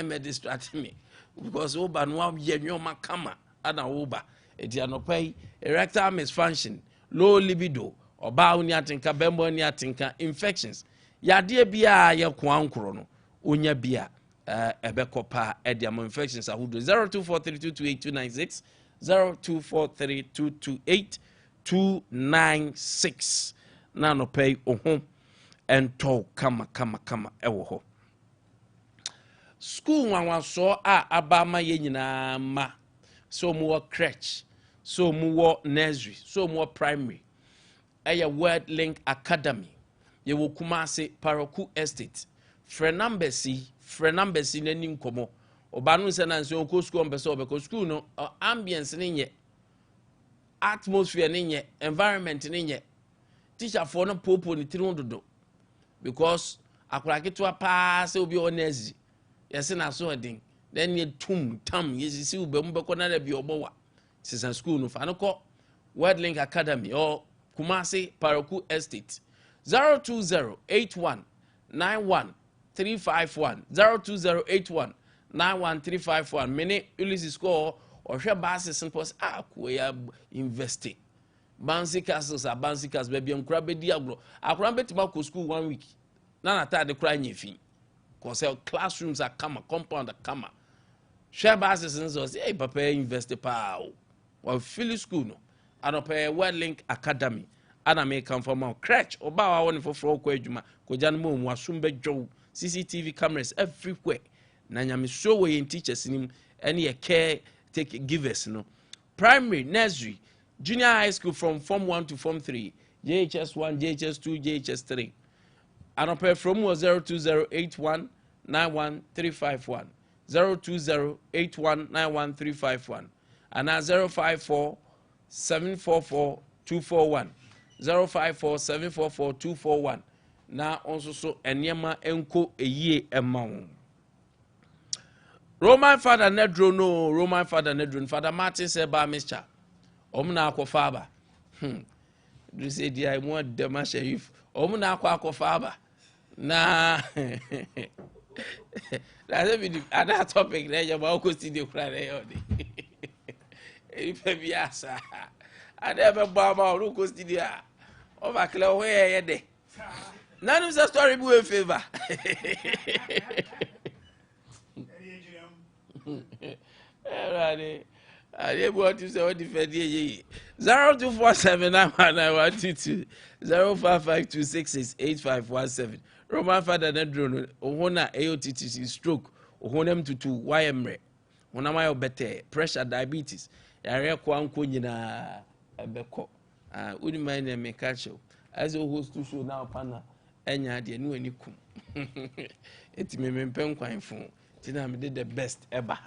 me distract me because oba no ye nyoma kama ana oba eti anopai erectile dysfunction low libido oba oni atinka bembo oni atinka infections yade bia ye kwankro no onya bia ebekopa ediamo infections ahudo 0243228296 0243228296 na no pay ohom ento kama ewo ho school nwanwaso abama ye nyina ma so mu crèche so mu nursery so mu primary aya word link academy ye wo Kumasi Paroku estate frenambesi nani nkomo obanu se na nso ko school mbese obeko school no ambience ni nye atmosphere ni nye environment ni nye teacher for no popo ni tiri dodo because akura kitwa pa se obi onezi yesi na so odin then ye tum tam yesi si ube mbeko na da bi obowa sisan school no fa no ko word link academy or Kumasi Paroku estate 0208191 351 0208191 many Ulysses score or share basis and post we are investing bouncy castles are bouncy castles baby on crabbe diablo akrambe to school 1 week na na the crying fee cause classrooms are come compound are come share basis and so say papa invest pa or Philly school no and pay word link academy ana me come from our crèche oba wa woni foforo kwa adwuma kojan mo mu asumbe dwo CCTV cameras everywhere na nyame show we teachers nim any a care take givers no primary nursery junior high school from form 1 to form 3 JHS 1 JHS 2 JHS 3 and pay from 0208191351 0208191351 and 0547442241 0547442241 na onso so enema enko eyie emawo Roman father nedro Father Martin said ba Mr. Omna akwofa aba do say dia mo dem sheriff omna akwofa aba na that's be another topic na you ba ko studio kra na yo de if be asa ade be ba ma ru ko studio o ba kle ho ye de none of the story be in favor I want to say what defend ye 0247919122 0552668517 Roman father nedro ohona AOTTC stroke ohonem tutu YMRE honama yo bete pressure diabetes yare kwa anko nyina ebeko uni mind me catch as a host to show now pana enya de ni wani kum eti me mpem kwan fun tina me did the best ever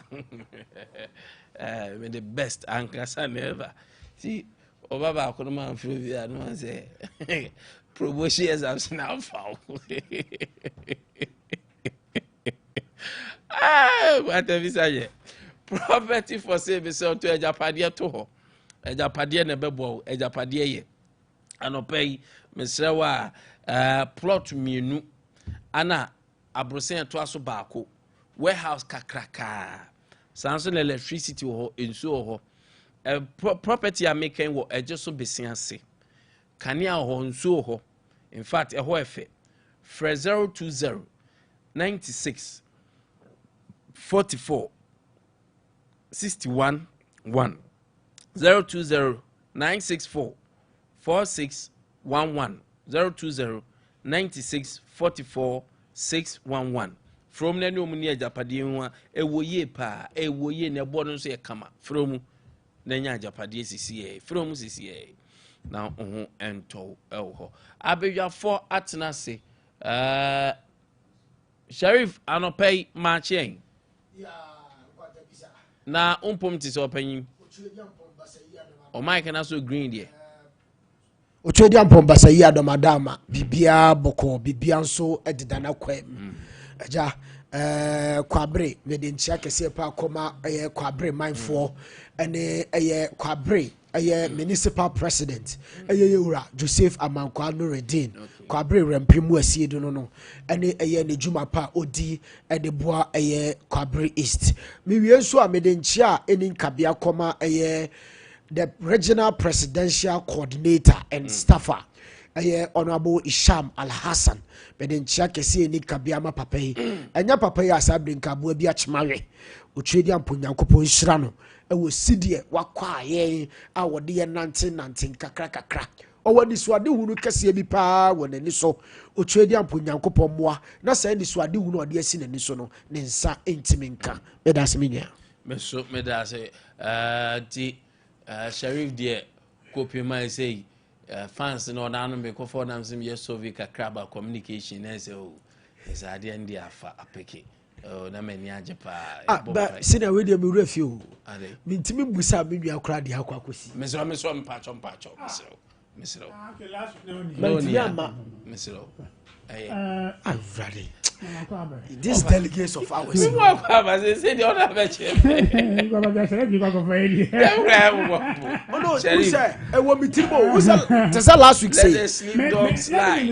me the best ankasa never see obaba akonoma amfro via no say promotion exams now found what have you said property for sale be sell to ejapade to ho ejapade na bebo ejapade ye anopay mesrewa plot mienu ana abrosen to aso baako warehouse kakraka sanso na electricity ho enso ho property a making wo eje so besiase kanea ho nso ho in fact a efe frɛ 020 96 44 61 1 020 964 4611 020 96 44 611 from na no mu ne ajapade hu a ewo ye pa ewo ye ne bo no so ye kama from na nya ajapade sisi e from sisi e na ho ento ho abedwafo atena se Sheriff anopay machen na umpom ti so panyin o mike na so green there Ochodi ampomba sayi adomadama bibia boko bibia nso edidana kwam aja kwabre mede nchia kese pa koma kwabre mindful ene kwabre municipal president yewura Joseph Amankwa Nuruddin kwabre rempimu asiedu no ene ne juma pa odi de boa kwabre east miwie nso a mede nchia eni nkabia koma the regional presidential coordinator and staffer Honorable Isham Al-Hassan beden chia kese ni kabiama papa yi enya papa yi asabrin kabua bi achimare otwedi amponyankopon hira no wo sidie wakwa ye a wode ye nante kakra owani suade hunu kese bi pa wonani so otwedi amponyankopon moa na sa ni suade hunu ode asi nani so no ne nsa entiminka medase menua meso medase ti Sheriff dear copy my say fans no na me ko for nam sim yes sovi kakra communication na say oh is ade and dia fa apeke na mani age pa but sina we dey me refi o mintimi busa me nua kra de akwakosi meso mpacho mesro mesro I'm ready. These delegates of ours. Say the other betche. Oh no, who said? Who said last week? Say sleep dogs lie.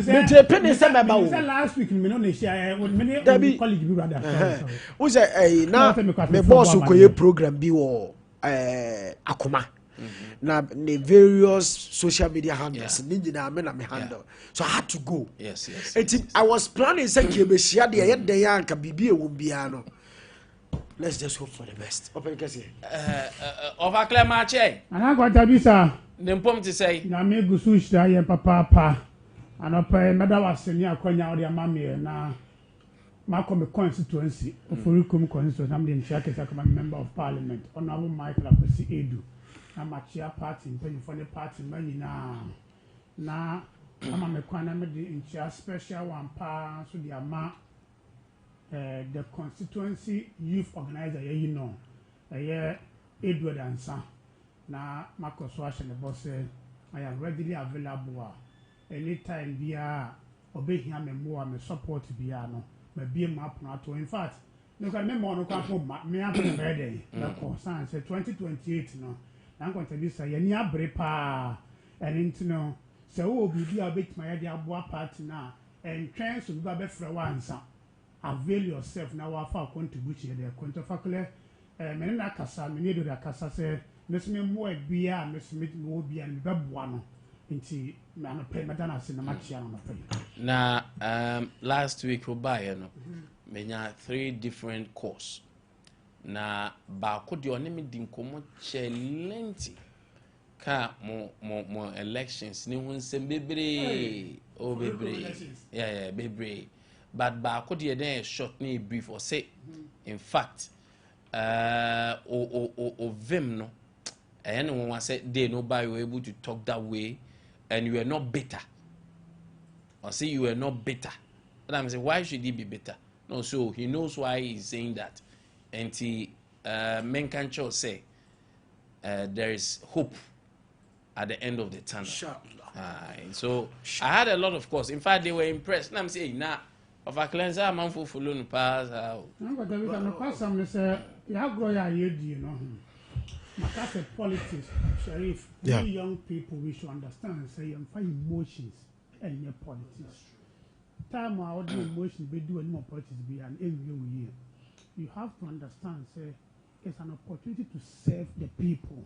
Last week, who said? Now me boss who koye program bi wo akoma. Na the various social media handles na me handle so I had to go. Yes. I was planning say kebeshia de yedde ya nka bibie wo bia no. Let's just hope for the best. Open kase Over Clemache Ade Akye Abia nempom ti say na me gusu hira ye papa anopa meda waseni akwanya ode amame na Malcolm constituency Oforikum constituency am the nchia kama member of parliament Honorable Michael Akwesi Edu na machia party mpanyifo ne party manyina na ama mekwana me de nchia special one pa so the ama the constituency youth organizer you know Edward Ansa na makoso ahye ne boss I am readily available anytime bia obehia me mo me support bia no me bia map na to in fact no can me mo no kwa me happen birthday na ko san say 2028 no Nkwantabisa ye ni abre pa enti no se wo bibi a betima ye de aboa party na entwen so ba be fra wansa avail yourself na wa fa contribution de kontofakle me na kasa me ne do da kasa se mesime mo bia mesime mo bia me beboa no enti me ana pe me dana se na machia no pe na last week we buy no menya 3 different course na ba ko de one me din komo chelenti ka mo elections ni hun sem bebre o bebre yeah bebre but ba ko de den short na brief or say in fact o vim no anyone want say they nobody were able to talk that way and you were not bitter or say you were not bitter and I'm saying why should he be bitter no so he knows why he's saying that. And men can say there is hope at the end of the tunnel. So I had a lot of course. In fact, they were impressed. And I'm saying, nah, of a cleanser, I'm on for no pass. Politics, Sheriff, young people, we should understand, say, and find emotions and your politics. Time our emotions be doing more politics be an every year. You have to understand, say, it's an opportunity to serve the people.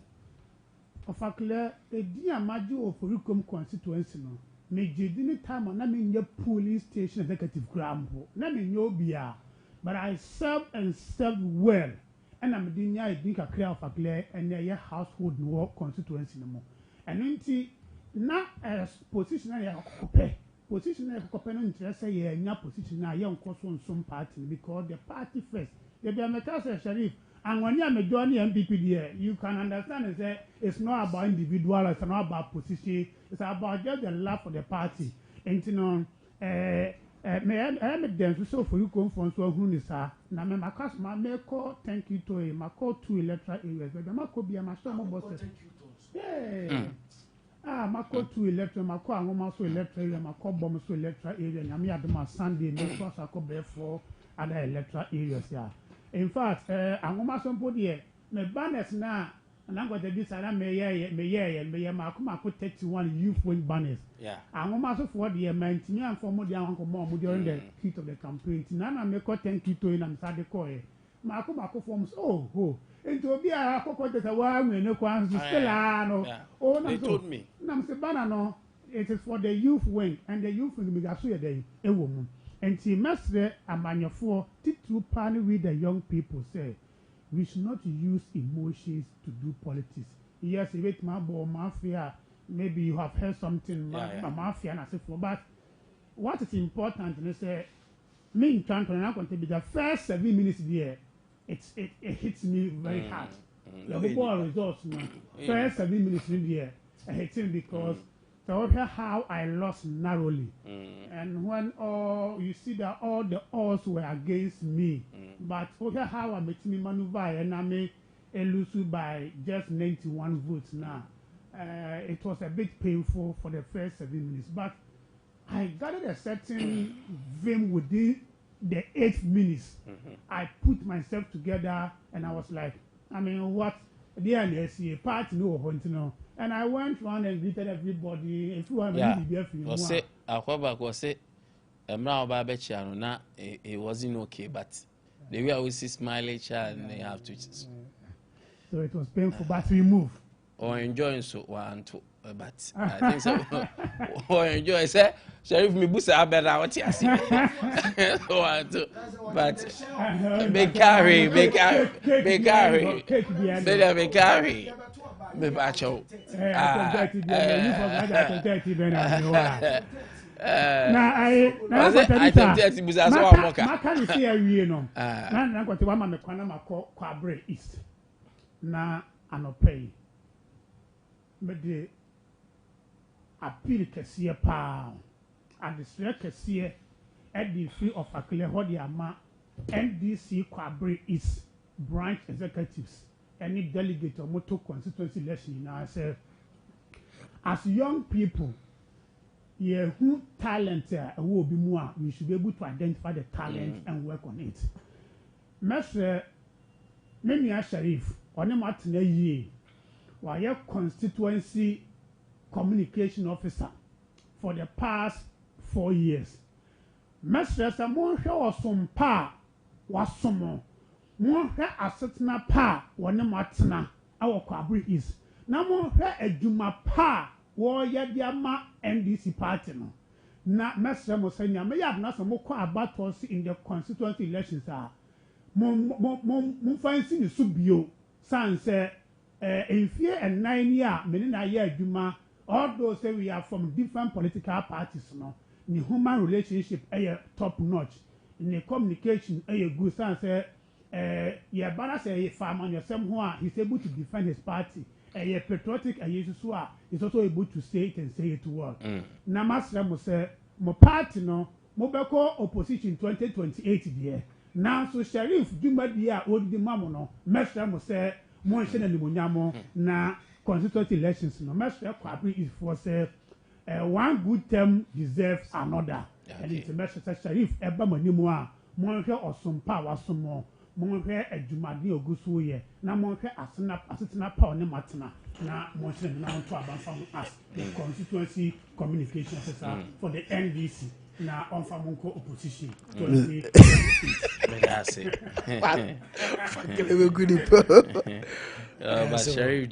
Of a clear, a dear Maju of Oforikum constituency, no, me didn't time on I mean your police station executive grampo. Na me nyobia, but I served and served well. And I'm doing I think a clear of a clear and your household work constituency no more. And until na position I occupy. Position I occupy no interest say yeah position I young cause on some party because the party first. They be a Mekasa Sheriff. And when you are majority MPP there, you can understand and say it's not about individual, it's not about position, it's about just the love for the party. And you know, I am them so for you come from so who is now me makas ma me call thank you to him, I call 2 electoral areas, but I could be a master bosses. Yeah. I call 2 electoral, I call Angoma so electoral area, I call Bomb so electoral area, and I mean at my Sunday, next was I call 4 other electoral areas. Yeah. In fact, I'm almost on board here. My banners now, and I'm going to be Sarah Mayer, Mark 31 youth wing banners. Yeah. I'm almost for the maintaining and for more young mom during the heat of the campaign. Nana make a thank you to him and Sadeko. Marco forms, oh, into be a cocoa that a while when no one's still oh, they told me. Nam Banano, it is for the youth wing, and the youth wing be a woman. And see, Master Amanyafo, to partner with the young people say, we should not use emotions to do politics. Yes, if mafia, maybe you have heard something, mafia, and I say for, but what is important, and they say, me in Canton, I'm going to be the first 7 minutes there. It hits me very hard. The football results, first 7 minutes in there, I hit him because. So hear how I lost narrowly, and when you see that all the odds were against me, but hear how I made me maneuver and I made a lose by just 91 votes. Now, it was a bit painful for the first 7 minutes, but I gathered a certain vim within the 8 minutes. I put myself together, and I was like, I mean, what? The NSA party no hunting no. And I went around and greeted everybody. If you want to be a few more. Say, was it? Now, it wasn't okay, but the way I will see smiley child and they have to. So it was painful, but we move. Or enjoying so one, two, but I think so. Or enjoy, say, Sheriff Mibusa, better out here. One, two, but be carry. Me bacho. Na anopay mede appeal kesiye pa adesre kesiye edi free of akle hodi ama NDC Kwabre East branch executives any delegate or motor constituency election now say as young people who talent will be more we should be able to identify the talent and work on it. Mesre Memia Sharif on a matinee ye why constituency communication officer for the past 4 years. Mesre Samon or Sompa was some more a certain pa one matna our Kwabre is. Now more a Juma pa war yadiama NDC party no. Na Mesre Mosenia may have not some more battles in the constituency elections are. Mon fancy the subio, sans in fear and 9 year, Melina year Juma, all those say we are from different political parties, no. In the human relationship, a top notch. In the communication, a good sans yeah, but say farm on yourself who he's able to defend his party. A patriotic and Jesus is also able to say it and say it to work. Namasra mo say mo party no, mo beko opposition 2028 there. Now, so Sheriff Juma dia old the mamono, Mestre mo say mo nse na limonyamo na constituency elections no. Mestre Kwabre is for say one good term deserves another. And it's a Mestre Sheriff eba manimu a mo nhwe osompa wasomo mo nhwe adwumade ogusu ye na mo nhwe asena pa one matena na mo nse na onto abanfa as the constituency communication officer for the NDC. Na on famunko opposition. That's it. But Sheriff,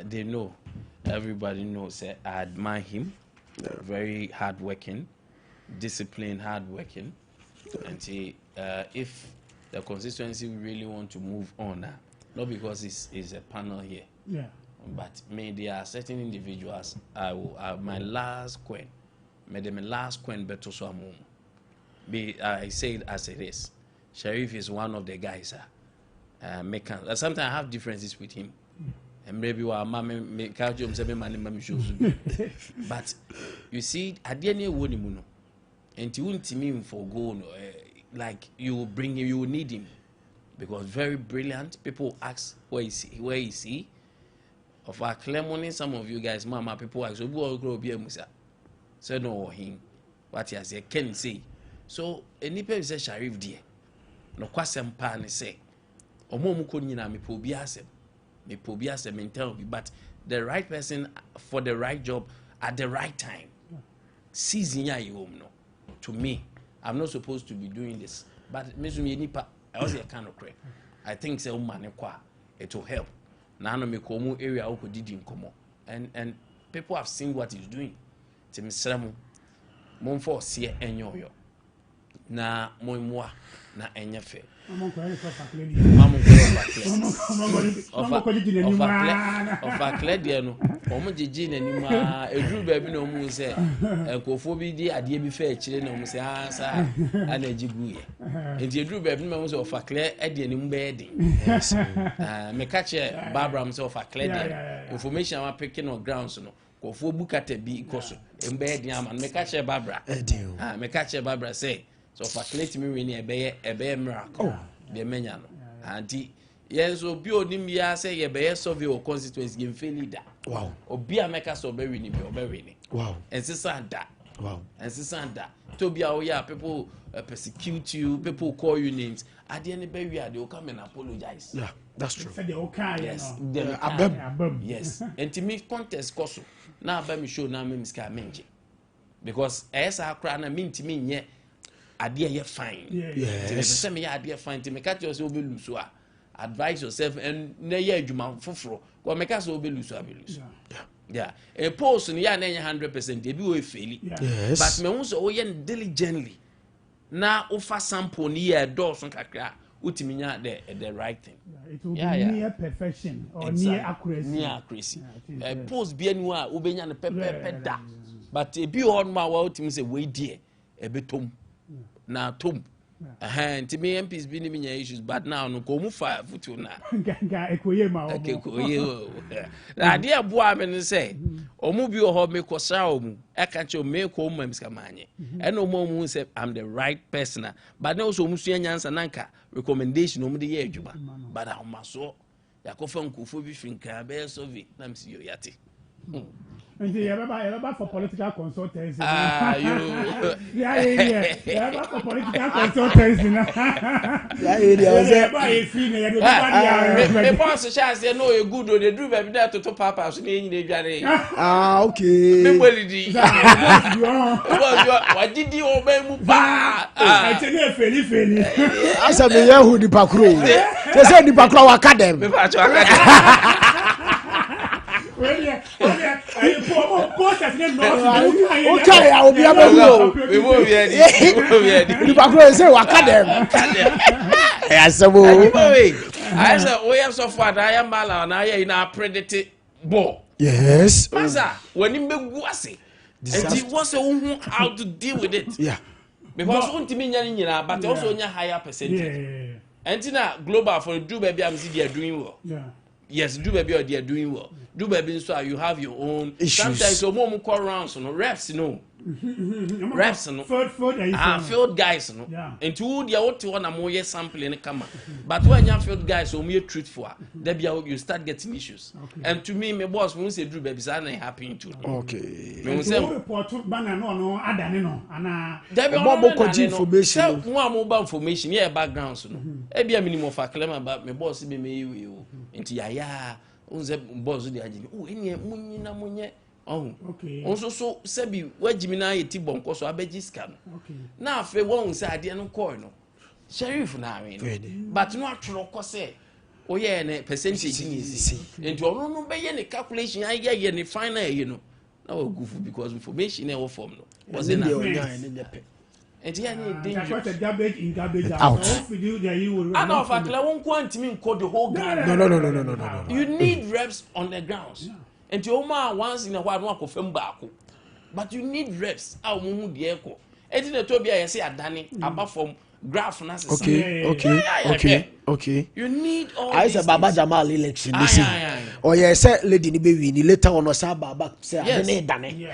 they know. everybody knows that I admire him. Very hardworking, disciplined, hardworking. And if the constituency really want to move on, not because it's a panel here, but there are certain individuals. My last coin, better so I say it as it is. Sheriff is one of the guys. Sometimes I have differences with him. And maybe but you see, at the end of the day, and you won't mean for go, like you will bring him, you will need him, because very brilliant. People ask where is he? Of our Clemoni, some of you guys, mama, people ask, who will grow be a musa? So no him, what he has a can say. So any person say Sharif dear, no kwasem pan say, or more mukunina me pobiasem. But the right person for the right job at the right time. Season no. To me, I'm not supposed to be doing this. But I was a kind of crack. I think it will help. Now me komu area and people have seen what he's doing. Timisramu monfo see enyo na moimwa na enyefe. Mamu of a clear no omujiji na nima edru baby no mu se enkofo bi di ade bi fa akire na mu se ansa ana jigu ye enti edru baby no mu se of a clear ade ni mu be edin me catch Barbara mu se of a clear information am picking on grounds no kofo bukata bi ikoso mbe edin am me catch Barbara me catch Barbara say so of a clear me we ni ebe miracle be menya no anti yes, obi onim ya say ye be survey or constituency game fail leader. Wow. Obi ameka so be win be win. Wow. And sisanda. Wow. And sisanda. To be aware people persecute you, people call you names. At the end of the day, they will come and apologize. Yeah, that's true. They okay, yes. Yes. And to me contest koso. Now be me show now me miska menje. Because as I cry na mean to me nye adie ye fine. Yes. Say me adie fine to me catch yourself be lose so. Advise yourself and na ye adwuma foforo ko meka so be lose abeluse yeah a post no ya na 100% e bi we fail but me won so we diligently na ofa sample ni ye dose kakra utimi nya the right thing it will be near perfection or near accuracy a post bi anu a obenya no pepe da but e bi on ma wa utimi say we die e betom na tom to me MPs be ni issues but now no ko mu fa futu na ekoye ma na dia boa me no say omu bi ho me ko sra omu e ka che me ko mu amska manye e no mu say I'm the right person but now so mu sua nyansa nanka recommendation omu de ye adwuma but ahomaso yakofa nkufo bi finka be so vi na msi yo yate and you ever for political consultancy. Yeah, for political consultancy. The boss says they know a good or they do baby that to papa so they okay. What did you obey mu ba? I tell you feli. Asa me yahu di pakro. They say di pakro wa kadem. Me pa cho akadem. Okay, I will be able to. We will be ready. The background say wakadem. I said, we have so far. I am bala na ye na predicted ball. Yes. Masa, when you make guase, and he was how to deal with it. Yeah. Because one team but also on a higher percentage. And tina global for do baby, I'm see they are doing well. Yeah. Yes, do baby, they are doing well. Do baby, so you have your own issues. Sometimes your mom call around, so no reps, no. Reps, no. Field guys, no. And to the out to one a more sample in the camera. But when you field guys, so more truthful, then you start getting issues. And to me, my boss won't say do baby, I'm happy too. Okay. Me say report banner no ada no ana. There more information. More mobile information, yeah, background, so no. E be a minimum for claim about my boss be me into ya. Unze boss de agini eni munyi na munye okay onso so sebi wagimi na yeti bonko so abeji scan okay na afi won se ade no call no sheriff na we but no atro ko se oh yeah ne percentage ni si enti ono no be ye ne calculation ye ne final you know na we go for because information e wo form no was in enti ya ni danger garbage in garbage out if you there you will and of fact won kwantimi nko the whole Ghana no you need reps on the grounds enti o ma once in a while no akofam baako but you need reps a mo hu de eko enti na to bia ye se adane aba from graph na sesa okay you need all I say Baba Jamal election this thing or you say lady ni be win later on say Baba say adane dane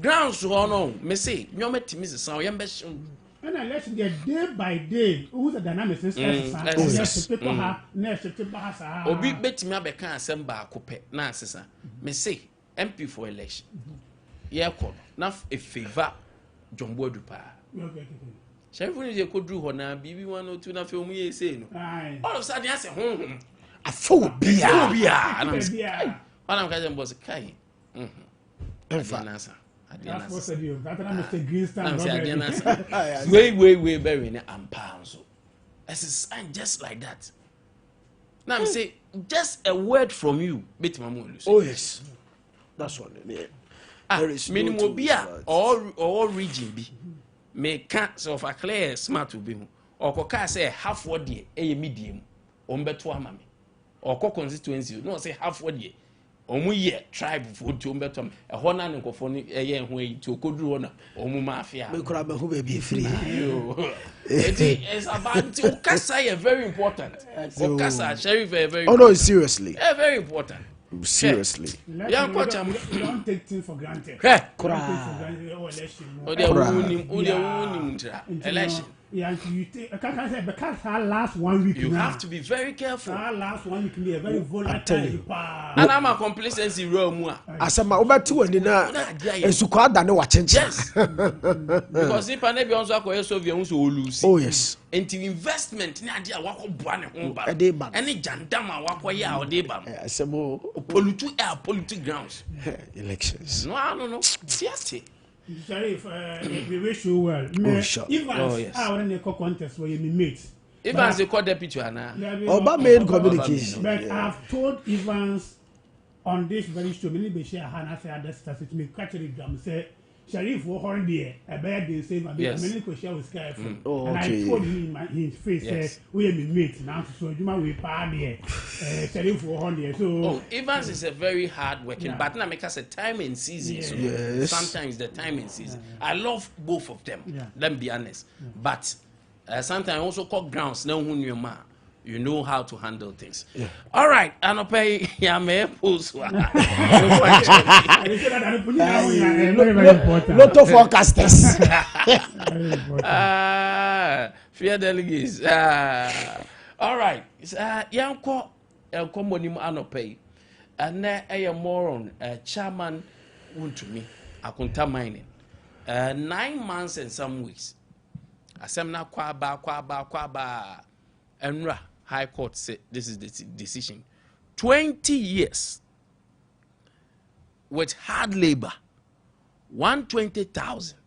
grounds no me say nyoma timi sesa o yembe and let's get day by day who's the dynamics is people have next to bahasa obi betimi abeka asem ba akopɛ na asesa me say MP for election yeah call na a favor Jombo Adupa Sheriff ni je kodru ho na bibi 102 na fe omu ye say no all of a sudden I say afo bia and I'm kaje boss kai way bury ne ampa so it's just like that now I'm say just a word from you betima mo lose oh yes that's one there is minimum bia or region bi me can so for clear smart will be or koka say half word dey e medium on beto ama me or constituency no say half word dey omu ye tribe for to beto e ho na nkofo ni eye ho yi to koduru ho na omu ma afia me kura be ho be bi free it's about Okasa very important Okasa Sheriff very oh no seriously very important seriously don't take things for granted election yeah, you take because our last 1 week you have to be very careful. Our last 1 week can be a very volatile. And I'm a complacency room. Asama obatu wani na ensuko ada ne wa chenche. Yes. Because if I never also acquire Soviet who so lose. Oh yes. Into investment ni ade awako boa ne ho ba. Any jandama awako ya ode ba. Asemo polluted grounds. Elections. No. Yes. Sheriff, we wish you well. Evans, our next contest where you meet. Evans, you call deputy Anna. Oba made communication. But I've told Evans on this very show, many be share Hannah say other stuff to me, catch the drum, say, Sheriff, what horn there, a bad day, say, my many could share with Sky. And I told him in his face, we have been meet now, so you might be party, Sheriff, what horn there. So, Evans is a very hard working, but now make us a time and season. So yes. Sometimes the time and season. I love both of them, let me be honest. But sometimes I also call grounds, now who you ma. You know how to handle things. All right, and I'll pay Yame Puswa. Lotto forecasters. Fear delegates. All right. Yanko Elkomonim Anopay. And there a moron, chairman won to me. Akunta mining. 9 months and some weeks. Asemna kwaba. Enra High Court said this is the decision. 20 years with hard labor, 120,000.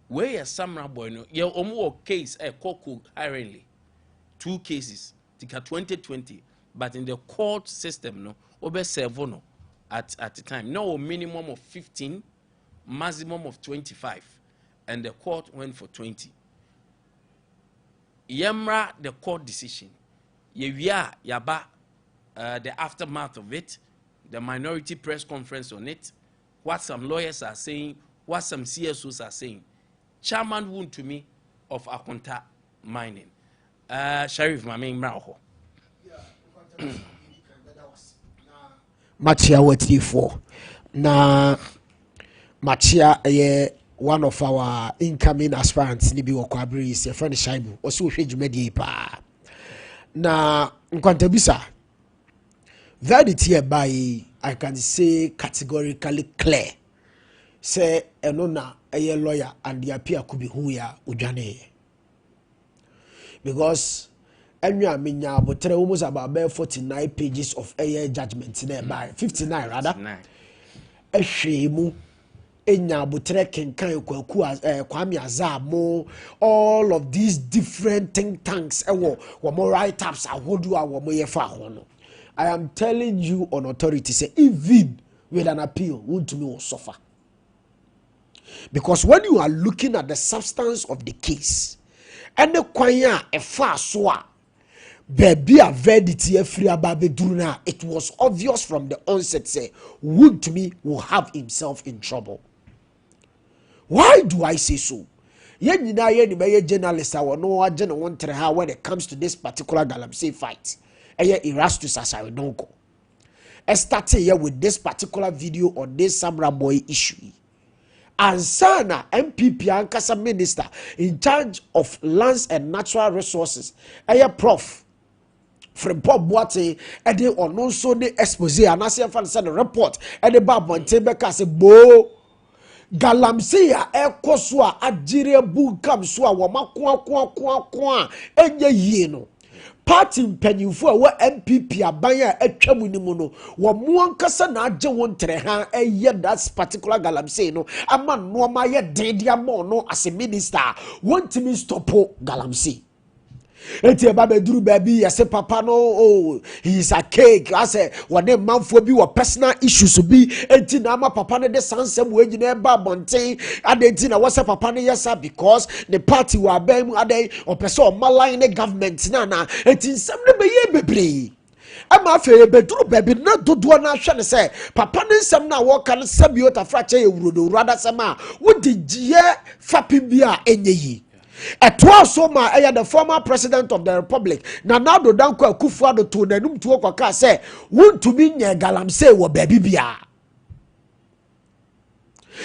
Where a Samra boy no, you almost case a Coco hiringly. 2 cases, tika 2020, but in the court system no, over 7 at the time. No minimum of 15, maximum of 25, and the court went for 20. Yemra the court decision. Yaba the aftermath of it, the minority press conference on it, what some lawyers are saying, what some CSOs are saying. Chairman wound to me of Akunta Mining. Sheriff Mame Mraho. Machia wati for na Machia one of our incoming aspirants ni bi Wakwabri is a friend Shaibu also hwe dwumadi pa na Nkwantabisa verdict here by I can say categorically clear say eno na a lawyer and the appear could be who ya udwane because enwa menya botere almost about 49 pages of a judgment there by 59 rather ehwe mu enya butre kenkan kwaku Kwame Azamo, all of these different think tanks wo write-ups ahodu a wo yefa ho no. I am telling you on authority, say even with an appeal, won't me will suffer. Because when you are looking at the substance of the case, and the kwanya a far soa, baby a verdity free ababeduna, it was obvious from the onset, say, would to me will have himself in trouble. Why do I say so? Yen journalist when it comes to this particular Galamsey fight. Erastus Asaridonko. I started here with this particular video on this Samra Boy issue. And Sana MPP Ankasa Minister in charge of lands and natural resources. Prof. From Bob Boate, and they on also the expose and I say the report and the Bab Montebeka say bo Galamsey Ekoswa Adjire Bukam Swa Wama Enye Yeno. Party mpanyinfo a wa MPP abanya atwa munimu no wo mo ankasa na age won treha that particular Galamsey no ama no ma ye dedia mo no as a minister want me stop Galamsey. Eti eba beduru baby yase papa no oh he is a cake I say one manfo bi wo personal issues bi enti na ama papa ne de sansem we gina eba bonten adenti na wase papa ne yesa because the party wa bam ade opese o maline ne government na enti nsem ne be ye bebre ama afi beduru baby na dodo na hwe ne say papa ne nsem na wo kan sabiota frache ewurodo urada sema wo di giye fapim bia enyeyi. Etwasoma the former president of the republic Nana Addo Dankwa Akufo-Addo to nanum tuo kwaka say want to be nye Galamsey wo baby bia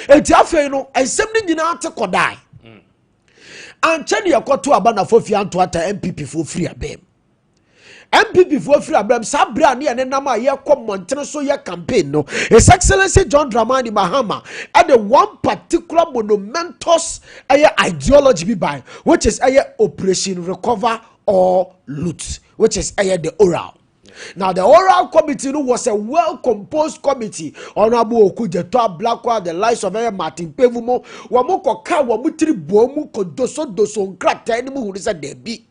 enti afei no ensem ni nyina ate kodai anche ne yakoto aba na fofi anto ata MPP fo free abem MPP for free Abraham Sabra ni ene nama ye kom montene so ye campaign no His Excellency John Dramani Mahama at the one particular monumentous ideology be by which is Operation Recover or Loot, which is the oral. Now the oral committee was a well-composed committee. Honorable Okujeto Blackwell, the lives of Martin Pevumo, Wamoko Ka Wamutri Bomu Kodoso Doson Krakta Enimu who is a debi.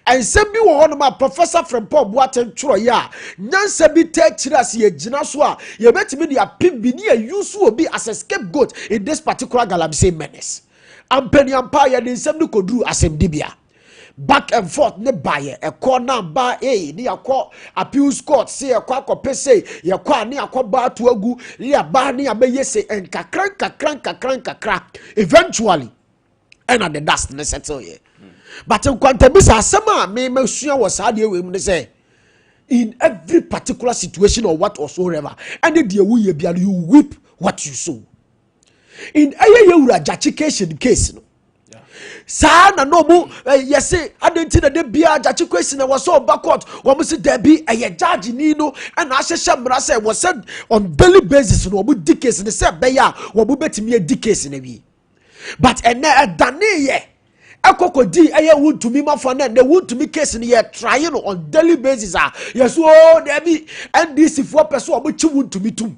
And sembi wo hono ma professor from Paul Boaten Churo ya nyansa bi techirasi ye gina so a ye betimi dia pimbi ni use obi as a scapegoat in this particular Galamsey menace. Ampeni ampa ye de nsem ni koduru asem dibia. Back and forth ne baye e corner ba ni akọ appeals court say e kwa akọpe say ye kwa ni akọba to agu ni aba ni abeye say enkakran eventually and at the dust ne settle here. But Nkwantabisa asema me mesua was ade we mu say in every particular situation or what or whatsoever and the we bia you whip what you sow. In yewura jachication case no sa na no mu yesi adenti na de bia jachication na was on court wo mu se there be judge ni no and ahyehye mra say was said on daily basis no mu di case ne say be ya wo mu betimi di case na wi but ene dane ye Akoko di would to me my friend and they would to me case in here trying on daily basis yes oh there be and this if one person which would to me too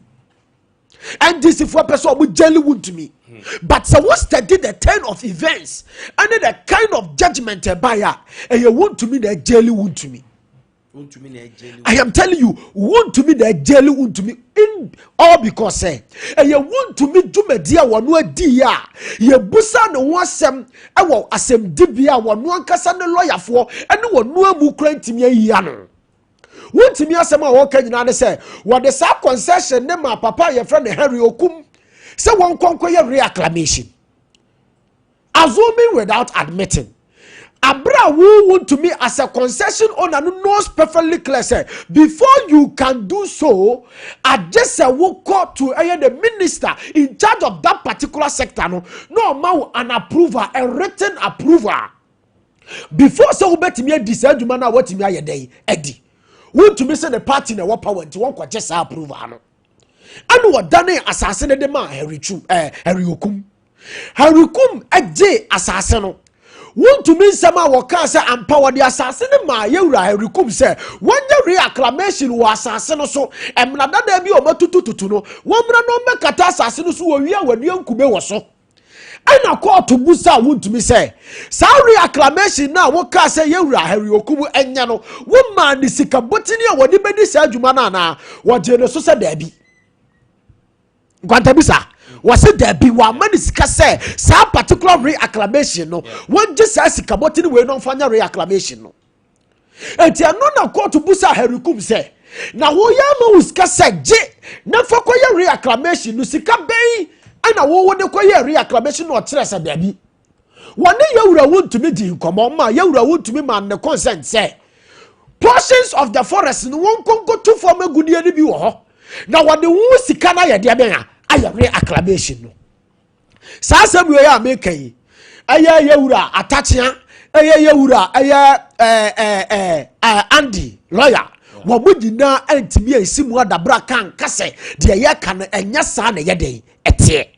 and this if one person would jelly would to me but so what's the turn of events and then the kind of judgment buyer and you want to me the jelly would to me. I am telling you, want to me the jelly want to me in all because and you want to me jume dia wanu dia ye busa no wasem ewo asem dibia wanu ankasa ne lawyer for ene wanu amu krantimi ayi no want me asem a wo kanyina ne say what the sub concession ne ma papa ye friend Henry Okum say won konko ye reclamation assuming without admitting Abra who want to me as a concession owner knows perfectly clear say before you can do so, I just will call to the minister in charge of that particular sector no amount an approval, a written approval. Before so bet me decide you man what me a day Eddie. Want to me say the party na what power to one just approval no. And what done assassinated the man Harry Okum. Harry Okum eje assassin. want to mean some waka say empower the assassin ma yewura herikum say wonye reacclamation wo assassin so emnada da bi o matutututu no womra no mekata assassin so wo wi awadu ankube wo so ana court busa want to me say sa reacclamation na wo ka say yewura heriokum enya no wo ma ni sika botini a wodi bedi sa adwuma na wo je no so say da bi Nkwantabisa was it there be one man is say some particular reacclamation no one just says kabotini we no fanya reacclamation no enti ano na court busa herikum say na wo ya ma uska say je na fa koye reacclamation no sika bei ana wo de koye reacclamation no kire say there bi wone yewura wontumi di nkomo ma yewura wontumi man ne consent say portions of the forest no won konko to form agudie ni bi wo ho na wode wo sika na ye de ben aya reacclamation no sa asem we ya make yi aya yewura atachia aya yewura aya Andy lawyer wo mudina antimi ansimu adabra kan kase de ye kan enya sa na ye den etie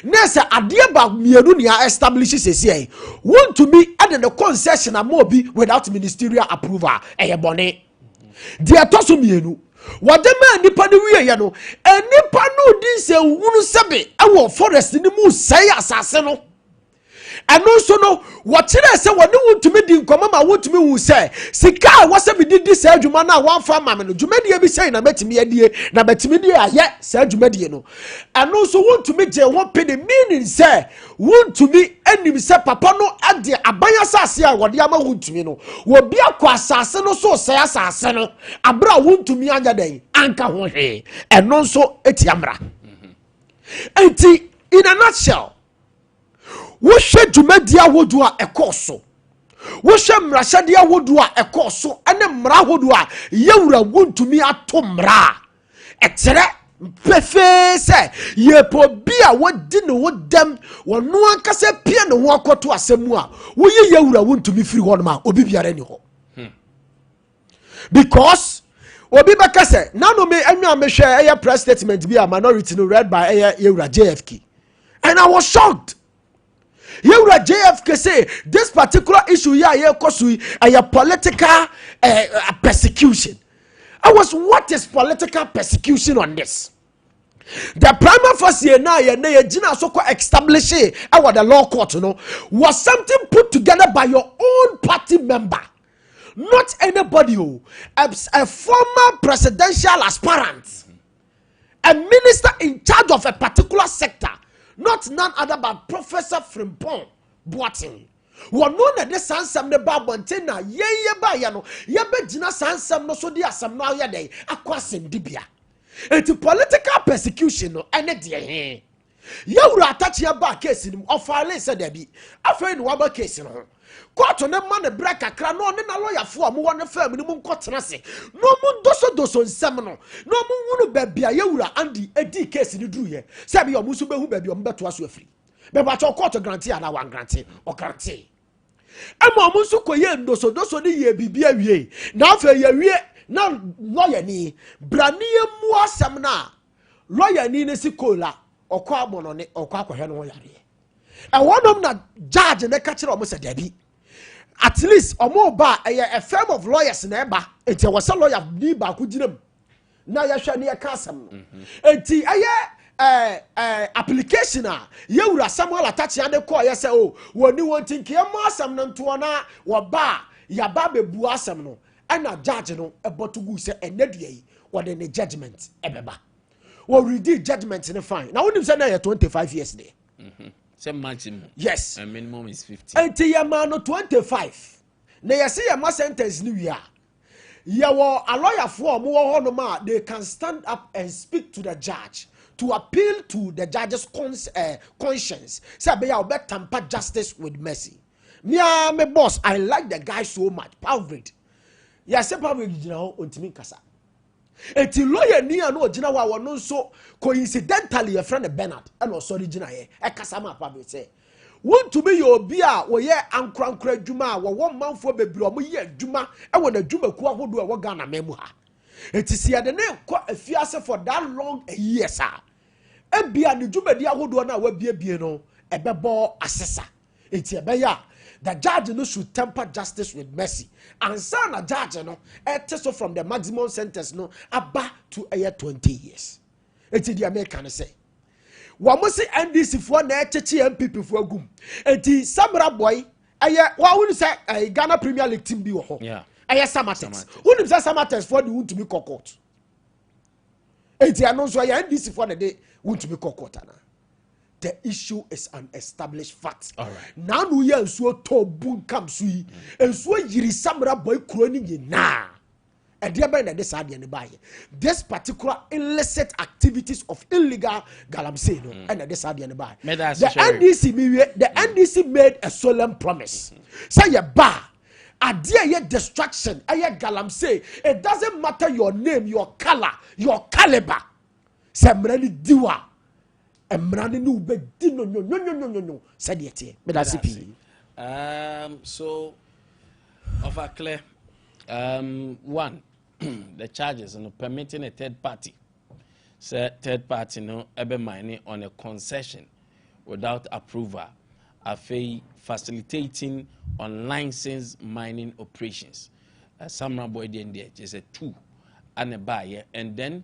na se ade ba mienu ne establish sesi want to be at the concession amobi without ministerial approval bone de atoso mienu wadema nipa ne wiye no enipa no di se wunu sebe awo forest ni mu sai asase no eno so no wakire se woni wuntumi di nkoma ma wuntumi wu se sika wase bi di se adwuma na wanfa ma me no dwumadie bi sei na metimi adie na metimi die aye se adwumadie no eno so wuntumi je won pe the meaning se wuntumi anim se papa no ade abanya sase a wode ama wuntumi no wo bia kwa asase no so se asase no abra wuntumi anya den anka ho hwe eno so etiamra enti in a nutshell wohwe dwumadia wodu a ekoso wohwe mrahyadia wodu a ekoso ene mra wodu a yewura wontumi atomra etere pefe se yepo bia wodi ne wodam wono ankasa pia ne ho akoto asemu a woye yewura wontumi firi ho ma obi biara ni ho because obi bakase nano me anwa mehwe eye press statement bi a minority no read by yewura JFK and I was shocked. Yewura JFK say this particular issue here kosu a political persecution. What is political persecution on this? The prima facie na ye gina so ko establish our the law court no was something put together by your own party member, not anybody who a former presidential aspirant, a minister in charge of a particular sector. Not none other but Professor Frimpong Boating. One known that the sansam the Babantena, ye ba yano, ye begina sansam no so dia sam now ya day, aquasim dibia. It's political persecution no, and it ye. Yawura attach your back case in of file said there be. A friend wabba case in her. Court on the man break a crown on a lawyer for more on the firm in the moon court. No moon doso in seminal. No moon baby a yawura Andy a D case in the drew ye. Sabi or Musube who baby on bet was free. But what your court grantee and I want grantee or grantee. And Mamusuko yen doso ni ye bibia ye. Now for ye now lawyer ni brania mua samna lawyer ni nesikola or quabon on it or quack hen yari. And one of them judge and the catcher almost a Debbie. At least or more bar a firm of lawyers in Eba. It was a lawyer Niba who did them. Now you're shiny a castle. Application you Samuel attach and the call yes when you want to care more some to or bar ya babe buasam no and a judge no about to go say a neddy or then a judgment ebeba. Or read judgment in a fine. Now when you say 25 years there. Some maximum. Yes. And minimum is 50. Until your man 25. Now you see a sentence new year. You are a lawyer for more honor. They can stand up and speak to the judge to appeal to the judge's conscience. Say, I'll bet tamper justice with mercy. Me, my boss, I like the guy so much. Palvrid. Yes, Palvrid, you know, ultimate kasa. Eti lawyer ni ano gina wa wono so coincidentally a friend Bernard and also gina ye e kasama pa be say want to be your bia wo ye ankrankra dwuma wo one man for bebre o mo ye dwuma e wo na dwuma ku ahodo e wo Ghana memu ha eti sia de ne ko afiase for that long a year sa e bia ne dwuma di ahodo na wa bia no e bebo asesa eti e be ya the judge no should temper justice with mercy. And son a judge no so from the maximum sentence no aba to a year 20 years. It's the American say. Wamusi NDC for na echechi MPP for gum. Enti Samra boy wa wonu say Ghana Premier League team bi wo ho. Yeah. Samatex. Wonu say Samatex for the want to be court. Enti anonso NDC for the day want to be court ana. The issue is an established fact. All right. Now no ye nsuo to bun kam so yi. Nsuo yiri Samra boy kuro ni nyina. This particular illicit activities of illegal galamsey no and the NDC made a solemn promise. Say ye ba idea ye destruction aye galamsey. It doesn't matter your name, your color, your caliber. Say mrani diwa emrani no be di no said yet so of a clear one the charges permitting a third party no ebe mining on a concession without approval facilitating unlicensed mining operations. Samra boy there is a 2 and a buyer, and then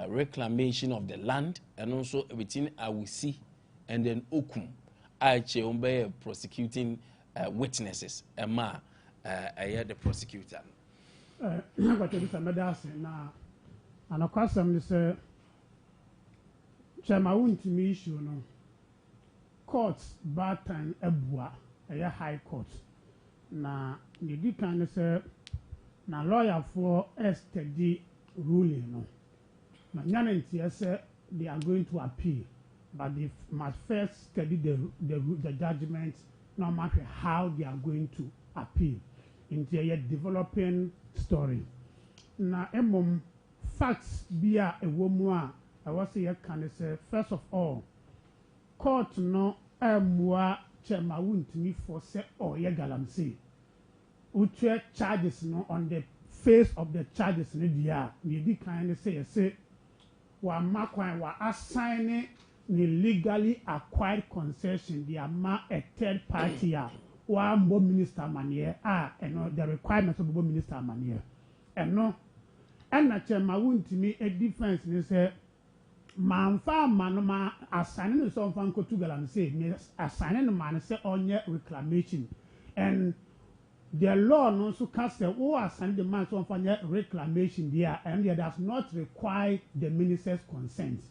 reclamation of the land, and also within Awusi and then Okum I prosecuting witnesses the prosecutor. But it is a medicine now, and of course, I'm say, Chairman, I want to me issue no courts bad time ebua a high court. Na the deacon say na lawyer for STD ruling no. Na nyanentia say they are going to appeal, but they must first study the judgment, no matter how they are going to appeal. Into a developing story. Na facts be a woman. I was here can say first of all, court no moi chema won't me for say or ye galamsey. Uche charges no on the face of the charges no dia. We kind of say wa makwan wa assigning the legally acquired concession the ama a third party one minister manier and the requirements of the minister manier and no and na chema won't me a difference ni say manfa manoma assigning some fan ko to galamsey me assigning man say onye reclamation and the law no so cast the assign the man some fan reclamation there and there does not require the minister's consent.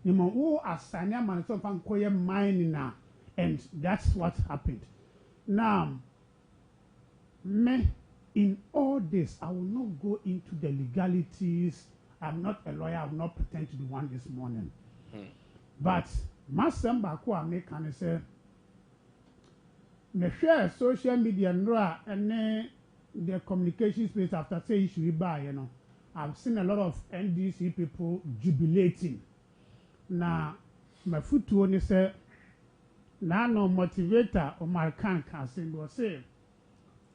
You know assign man some fan ko mining now, and that's what happened. Now, in all this, I will not go into the legalities. I'm not a lawyer. I will not pretend to be one this morning. But, Master Mbako can say, me share social media and the communication space after say issue by, you know, I've seen a lot of NDC people jubilating. Now, my foot to only say, now, no motivator or my can say,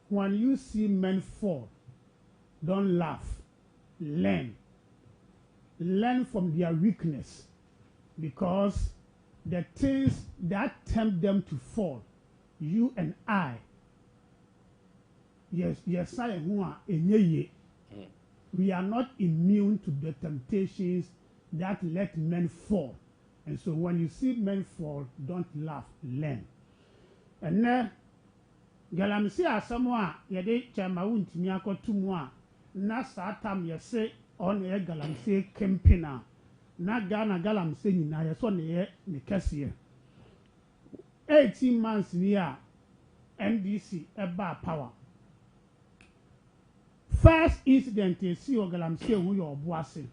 when you see men fall, don't laugh, learn from their weakness, because the things that tempt them to fall, you and I, yes, I we are not immune to the temptations that let men fall. And so when you see men fall, don't laugh, learn. And then, galamsey asamoa yede chama wuntimi akotumu a na satam yese on e galamsey kempina na Ghana galamsey nyina yeso ne kese 18 months ni a NDC eba power. First incident is see galamsey wu yo obuase.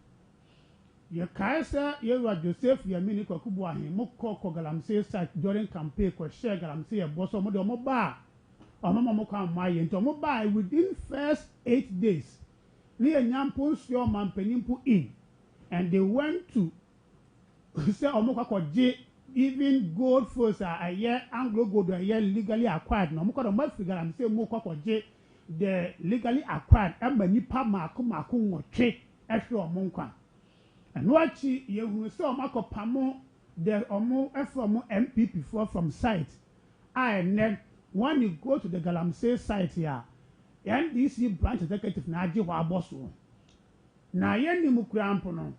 Ye kaisa ye wa Joseph Yamini Kwakubu ahin mo ko galamsey site during campaign ko share galamsey e boso mo de mo ba mo kan my into mo ba within first 8 days. Ni enyampo sio man penimpo in, and they went to say omo kwakoje even gold first a year Anglo gold a year legally acquired. No mo ko mo figure am say mo kwakoje the legally acquired e ma nipa mako nwotwe ehwe omo nkwa. And what you will saw Marco Pamo, the Omo from MPP from site. And then when you go to the Galamsey site here, NDC branch executive na aje wa boso. Na ye ni mukrampo no.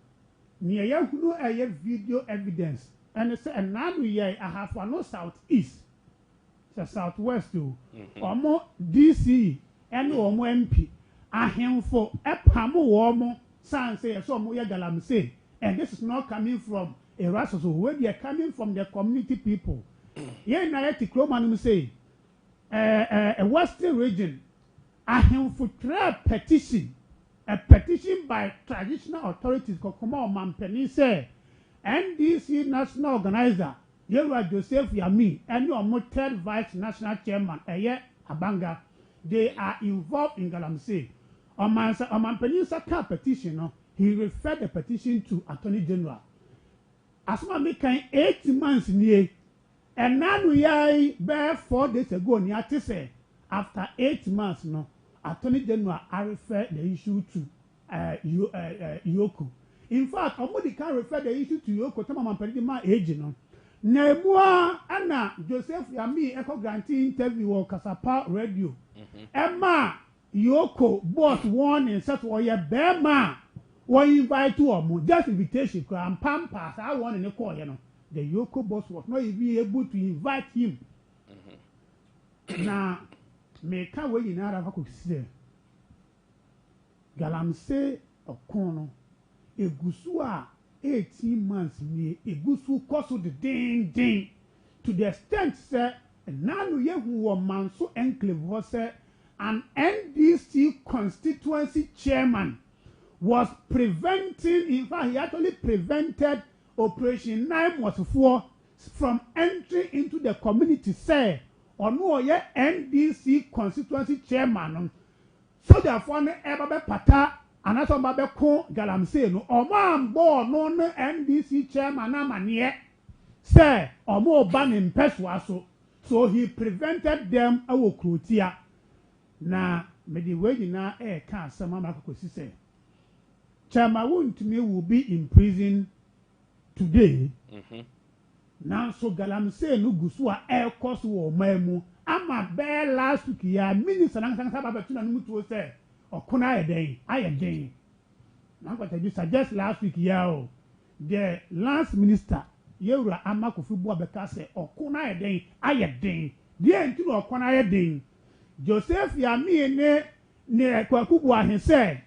Ni ye hunu eye video evidence. And say enadu ye ahafo no southeast. The southwest too. Omo DC and omo MP. Ahemfo epamo womo san say so omo ye Galamsey. And this is not coming from Erasmus, where they are coming from the community people. Ye na ye tikroman say a western region. A petition, a petition by traditional authorities, Kokoma Mampeni say, NDC national organizer, Yewa Joseph Yami, and your third vice national chairman, Eye Abanga, they are involved in Galamsey. On Mampeni Saka petition, he referred the petition to Attorney General. As one making 8 months near, and now we are bare 4 days ago, near to say, after 8 months, no. Attorney General I refer the issue to Yoko. In fact, somebody can refer the issue to Yoko. Tama mampelima agent no. Nemua ana Joseph Yami Echo Grantee interview or Kasapa Radio. Emma Yoko boss warning such oye bema. One invite to omo just invitation and pampas. I want in the call, you know. The Yoko boss was not even able to invite him. Now. Me ka we nyina ara ko kisi Galamsey okono egusu a 18 months ni egusu koso de ding to the extent say nanu ye hu wo manso enclave ho say an NDC constituency chairman was preventing, in fact he actually prevented Operation 9 Mosfo from entering into the community say Ono ye NDC constituency chairman so therefore ne eba pata anaso ba be ko Galamsey no omo ambo no ne NDC chairman amane say omo ba ne mpeswa so he prevented them awo krotia na me the way na ka asama makokosi say chairman wontumi will be in prison today. Now so Galamsey no gusu a aircourse wo mamu ama be last week ya minister na nsan saba betuna no mutuo say okuna ayeden na kwata suggest last week ya the last minister yewura amakofu bu abeka say okuna ayeden die nti no okuna ayeden Joseph Yami ne kwakubu ahense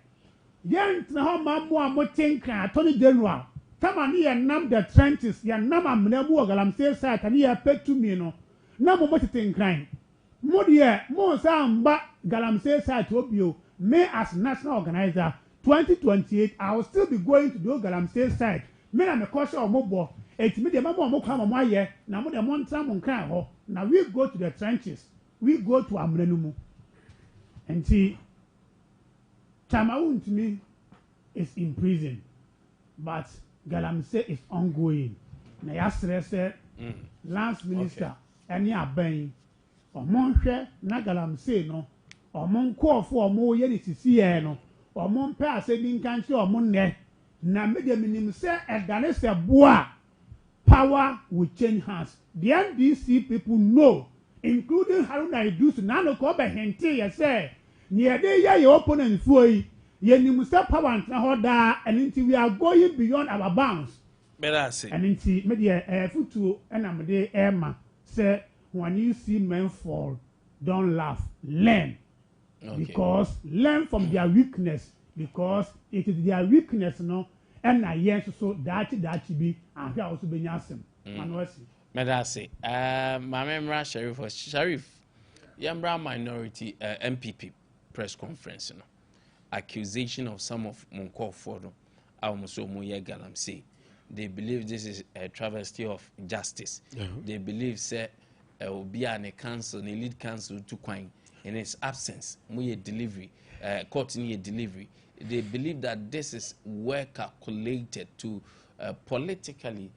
ye ntina ho mamu amotenka Attorney General Tama ni ya nam the trenches, ya nam amnebu wa Galamsey site, ni ya petu mino. Namu motite nkran. Modi ye, mo sa mba Galamsey site obio, me as national organizer, 2028, I will still be going to the Galamsey site. Me na me kosha omobo, eti me de mamo omokwa mamo ye, na mo de montra mo nkran ho. Now we go to the trenches, we go to amnenumu. And see, Tamaun to me is in prison, but Galamsey is ongoing. Na ya stress last minister any aban omonhwe na Galamsey no omonkofo omo ye ni sisi no omompe asedi nkanche omonne na media minim se edane se boa power will change hands. The NDC people know, including Haruna Idris na no ko be hente ye say ni ede ye opponent fuoi Yenim say power na hoda and we are going beyond our bounds. And inti media futu enamde Emma say when you see men fall, don't laugh, learn. Okay. Because learn from their weakness, because it is their weakness no and na yes so that be and here also be nyasem. Manwasi. Medase. Mamemra Sharif Yambra minority MPP press conference no. Accusation of some of Monko Fodo, Almoso Muye Galamsey. They believe this is a travesty of justice. They believe say will be an council, a lead council to coin in its absence. Muye delivery, court near delivery. They believe that this is well calculated to politically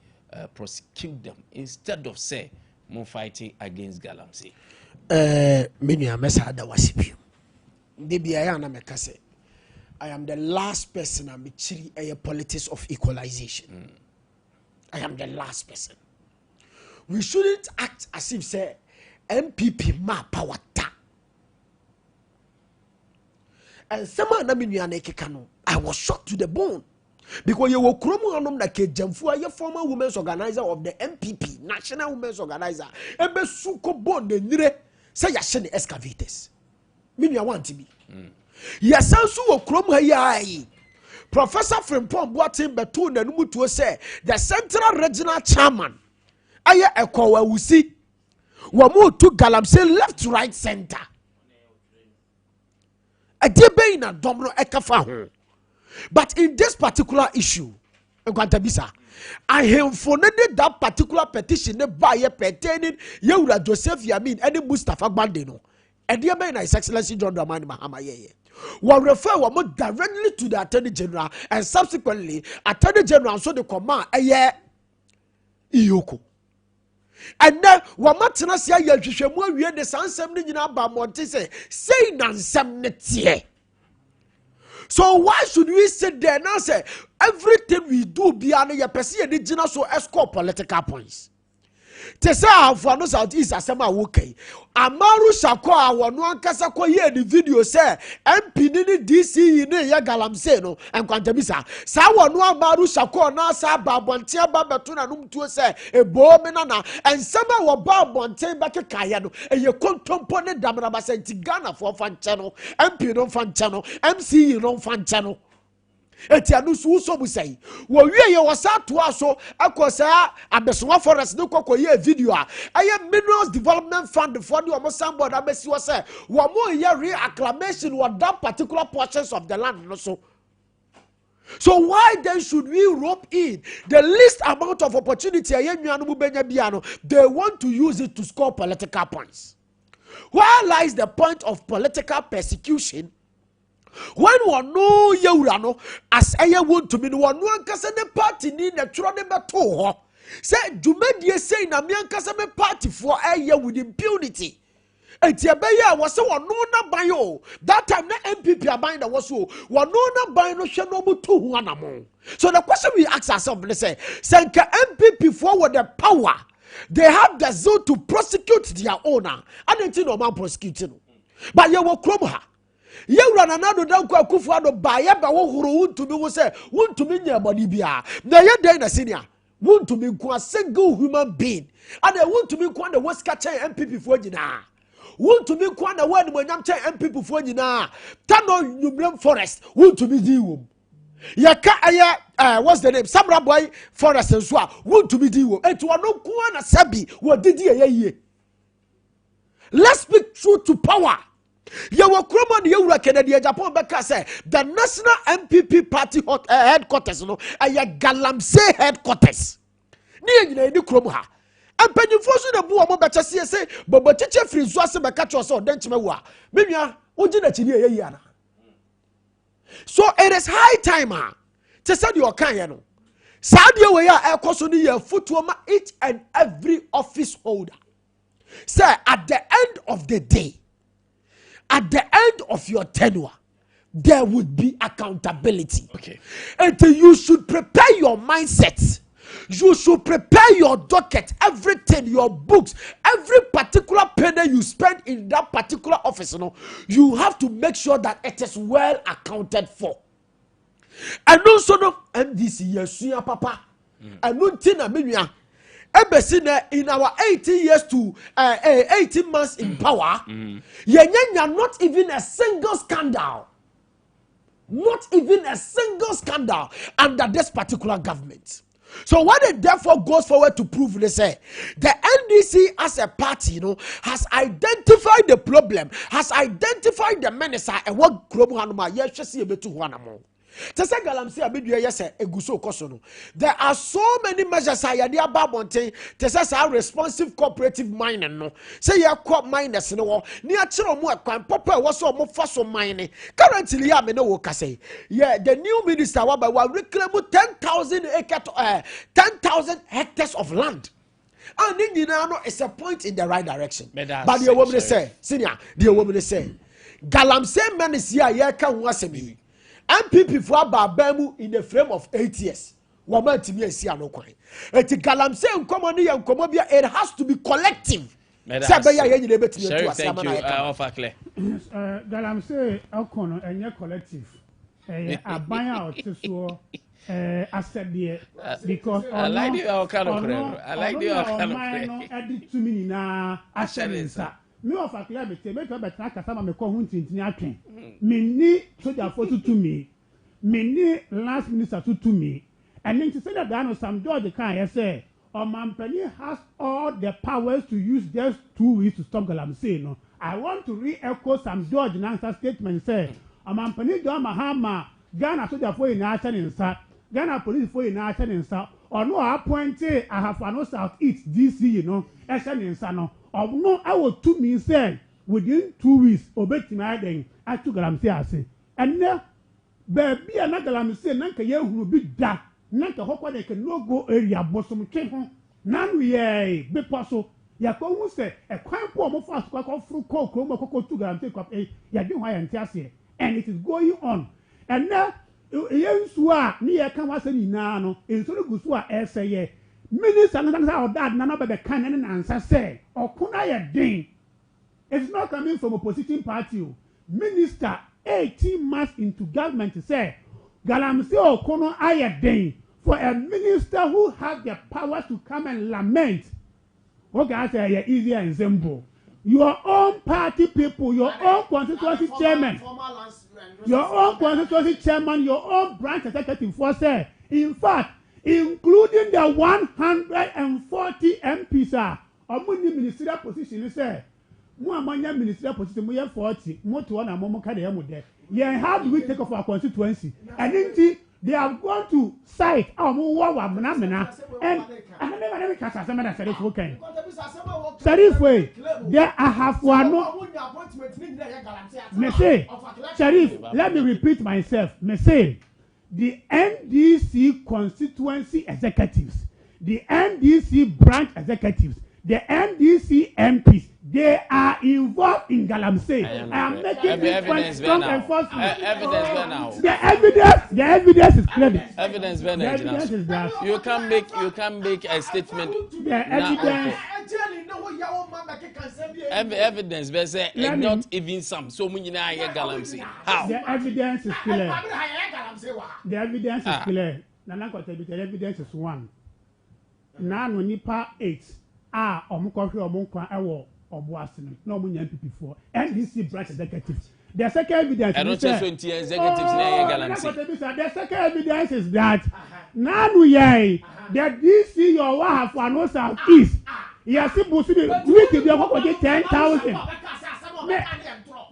prosecute them instead of say more fighting against Galamsey. Many are Messada Wasipi. Debiana Mekase. I am the last person I'm a politics of equalization. I am the last person. We shouldn't act as if say MPP ma power ta. And someone na minua na ekeka no, I was shocked to the bone. Because you were Kromu Anom na Kejamfu, a former women's organizer of the MPP, National Women's Organizer, Ebe Suko Bon de Nire, say Yasheni excavators. Minua want to be. Yasansu wo Kromu Hayai. Professor Frimpong Boatin Betu na Numutu say the Central Regional Chairman. Aya Ekowa Wusi. Wamu to Galamsey left, right, center. A debe in a domino ekafa. But in this particular issue, Nkwantabisa, I have funded that particular petition by pertaining Yewura Joseph Yamin and Mustafa Gbandeno. And the man His Excellency John Dramani Mahama Yeye. Will refer one directly to the Attorney General and subsequently Attorney General so the command a year Iyoko. And then Wamatina Sia Yashemu we the Sansem Nina Bamonte say nansem netie. So why should we sit there now say everything we do beyond your person original so escort political points? Te say for no Southeast asema okay. Amaru Shakwa wonu ankasa ko ye the video say MP ni DC ni ya Galamsey no Nkwantabisa. Sa wonu Amaru Shakwa na sa babonte ba beto na num tuo say ebo me na ensema wo babonte ba kekaya no eye kontompo ne damra ba say Ghana for fan channel MP no fan channel MC no fan channel. Eti anu su so bu say wo wie ye wasa to aso akosa abeswa forest ne kokoye video a aye minerals development fund for the omo sambo da besi wo say wo mo ye reacclamation what that particular portions of the land no so. So why then should we rope in the least amount of opportunity they want to use it to score political points? Where lies the point of political persecution? When one no Yewura as I want to mean one kasa ne party ni na tro ne beto ho say dwumadie say na me kasa me party for a year with impunity. Enti ebeye was say one na ban yo that time na MPP aban da was so one na ban no hwe no mutu ho anamo. So the question we ask ourselves is say senka MPP for with the power they have the zeal to prosecute their owner and enti no man prosecuting but you will krom ha Yewura na nado danko akufu ado ba ye ba wo horo wuntumi wo se wuntumi nya body bia na ye den na senior wuntumi nko a single human being and wuntumi nko na waska chen MPP fo nyina wuntumi nko na wani monyam chen MPP fo nyina tano nyumrem forest wuntumi di wom yaka aya what's the name Samra Boy forest nso a wuntumi di wom etu ono ko na sabi wo didi ye. Let's speak truth to power. Yawa Kromo de Yewura Kennedy Japan beka say the National MPP party headquarters no aya Galamsey headquarters ni nyina edi Kromo ha empanifo so de bu omo becha say bobo chiche free so ase beka cho so den chime wo a menua ogi na chi ni eyi ana. So it is high time to say the okan ye no sadia we ya ekoso ni ye futuo ma each and every office holder say at the end of the day, at the end of your tenure, there would be accountability. Okay. And you should prepare your mindset. You should prepare your docket, everything, your books, every particular penny you spend in that particular office. You have to make sure that it is well accounted for. And also, MDC, yes, papa. And no tina minya. In our 18 years to 18 months in power, not even a single scandal. Not even a single scandal under this particular government. So what it therefore goes forward to prove, they say, the NDC as a party, has identified the problem, has identified the menace, and what Kromo Hanuma, yes, she see a bit to one among. There are so many measures I idea Babonte. Tessa responsive cooperative mining. No, say you crop miners no near Chiromo, Papa was so more fossil mining. Currently, I no work. Say, yeah, the new minister will reclaim 10,000 hectares of land. And Indiana is a point in the right direction. But the woman say, Senior, the woman say, Galamsey man is here, yeah, can was me. MPP for Babemu in the frame of 8 years. Woman to me is here no coin. Galamsey and Komoni and Komobia, it has to be collective. Sabaya ye nyine betumi to Sheriff, thank asama you. na yeka. Offer clear. Galamsey Okono enye collective. Abanya oteso asɛdeɛ because I like the kind of prayer. I like the kind of prayer. no ɛde tumi nyinaa ahyɛ ne nsa me ɔfa clear me tell me to betra kasa ma me kɔ ho ntintini atwen me ni sojafoɔ tutumi me ni last minister tutumi ɛne nti sɛ da no Sam George kan yɛ sɛ Omampani has all the powers to use just 2 weeks to stop Galamsey no. I want to re-echo Sam George Nansa statement say Omampani do mahama Ghana soldier for in action in sa Ghana police for in action in sa or no appointed I have no South East DC you know action in sa no or no I will 2 means say within 2 weeks obey my then I took Galamsey ase and now baby and Galamsey nanka ye who be da nanka hokwa de ke no go area bosom twe ho nanu ye be poso ya ko hu se e kwan po mo fa so fru ko kro mo koko tu Galamsey kwap ya di ho ya ntiase and it is going on and now ye nsu a ne ye kan wasa nyina no enso no gusu a ese ye minister na sa odad na no be kan ne nansa se okuna ye den it's not coming from opposition party minister 18 months into government say Galamsey Okono aye den for a minister who has the power to come and lament. Okay, I say easier and simple. Your own party people, your own constituency chairman, your own constituency chairman, your own branch executive force, in fact, including the 140 MPs, Omuni ministerial position, say, Muamanya ministerial position, we have 40, more to one among Kademu. Yeah, how do we take off our constituency? And then they have gone to site our Menamena and I never catch some of that Serif okay. Serif way, there I have one no. Me say, Serif, let me repeat myself. Me say, the NDC constituency executives, the NDC branch executives, the NDC MPs, they are involved in Galamsey. I am making this strong enforcement. The evidence is clear. Evidence is that you can make a statement. The evidence. Evidence, but say not even some. So many Galamsey. How? The evidence is clear. The evidence is clear. The evidence is one. Now we need part 8. Omunkwa ewo obuasini no mu nyam PP4 NDC branch executives. The second evidence I don't say 20 executives na Galamsey. The second evidence is that nanu ye the DC your wa for no South East. Yes, busu the week dey go get 10,000.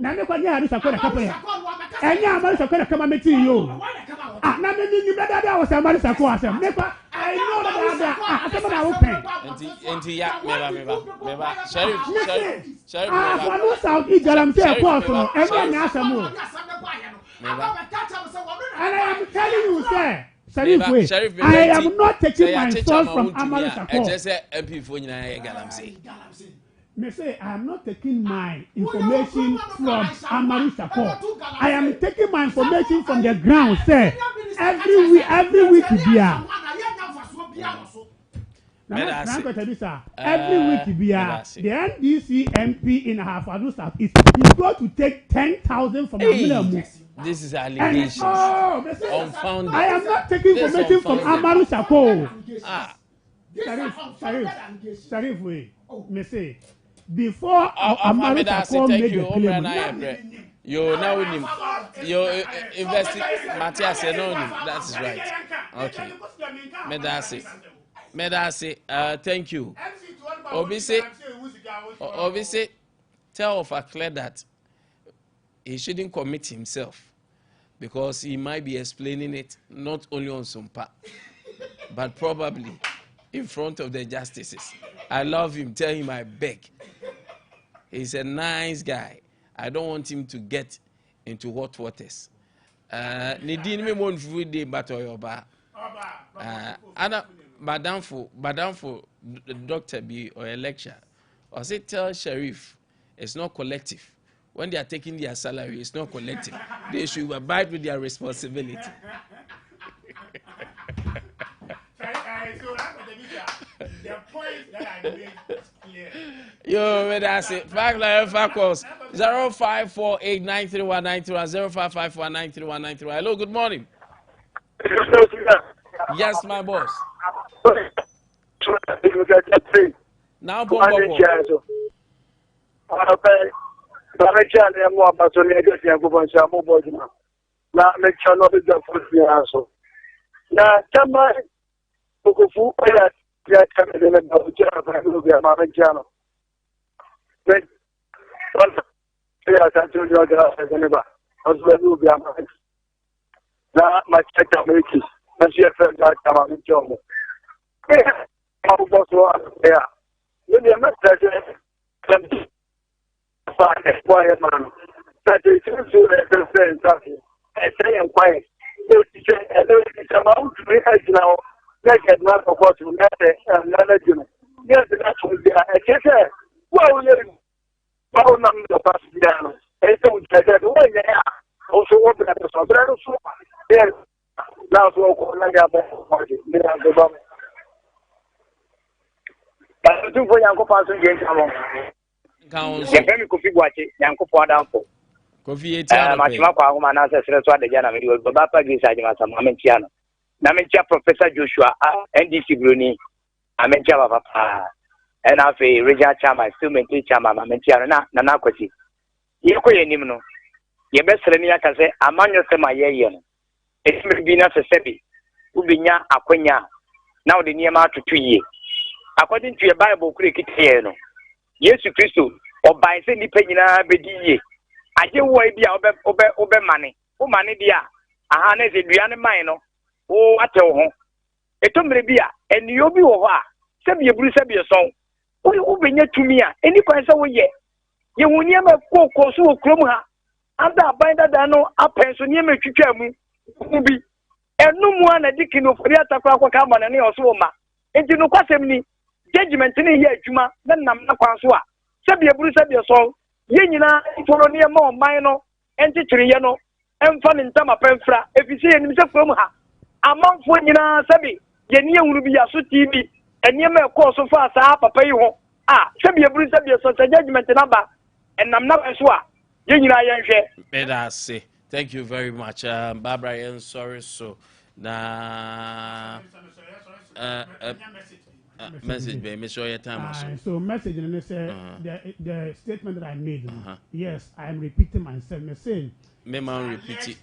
Na me kwanya ari sakora kapaya. Enya amari sakora kama meti yo. Na me ni better there was amari sakora asem. I know that asem na wo pen. Enti ya meba. Sheriff. For no South East Galamsey course no. Enya na asem o. And I am telling you sir. Sheriff, I am not taking my source from Amari Sakor. Just say MP for Galamsey. Me say I am not taking my information from Amari Sakor. I am taking my information from the ground. Say every week to be here. Every week to be here. The NDC MP in Hafadu South is going to take 10,000 from Amina. This is allegations. Unfounded. I am not taking information from Amari Sakor. Sharif way. Me say before Amari Sakor made the claim. You now him. You investigate Matthias no him. That is right. Okay. Medase. Thank you. Obviously, tell of a clear that he shouldn't commit himself because he might be explaining it not only on Sompa, but probably in front of the justices. I love him. Tell him I beg. He's a nice guy. I don't want him to get into hot waters. Nidin me mon fude batoyoba. Ana madam for doctor be or a lecture. Or say tell Sheriff it's not collective. When they are taking their salary, it's not collective. They should abide with their responsibility. The point that I made is Yo, that's it. Fact line calls 0548931931 0554931931. Hello, good morning. Yes, my boss. Now, Pombo. Na make sure not the first year so. Na chama kukufu ya chama de na bujana para kuja mama jana. But ya santo yo ga seneba. Ozo lu bia ma. Na machaka meki. Na shefa ga chama mchomo. Abu boso ya. Ni message fa quiet man. That is to represent something. I say I'm quiet. So it's about to make it now. Let's get not of what you manage. Yes, that's what they are. I guess, well, well, number of us down. And so we said, oh, yeah, also open up the sobrano soup. Yes, now so called like a party. But I do for Yanko Passon James Hamon. Council, coffee watching Yanko Poadampo. Coffee, Machima Kwahuma answers the Jana, but Bapa Gisajima, Mamentiano. Namentia Professor Joshua, NDC Bruni, Amentia Papa, and I've a regional chama, still maintain chama, Mamentiana, Nanakwati. Yako Yenimno. Your best Renia can say, Among your semi year. It may be not a sebi, Ubinya, Aquenya, now the near to 2 years. According to your Bible, cricket here, yes, Christo, or by sending Penina Bedi. I do way be obe money. O money dia. A harness in Diana Mino. Oh, at home. A tombre bia, and you be over. Send your bruise your song. Oh, you open yet to me. Any price away yet. You will never go so crumha. And that binder dano, a pension near me to tell me. Ubi. And no one a dickin of Riata Kwakaman and your soma. And you know what I mean? Judgment in here, Juma, then I'm not Kwanswa. Send your bruise your song. Yenina for near more minor and Titriano and fun in Tama Penfra if you see himself from her. Among Fuena Sabi, Yenia will be a suit TV and Yama course so far, Papa you. Sabi a bruise of your such a judgment number and I'm not as well. Yenina Yanshe. Better say. Thank you very much, Barbara. I'm sorry, so now message, baby. Show your time. So message and they say the statement that I made. Yes, I am repeating myself. Me saying. Me man repeat it.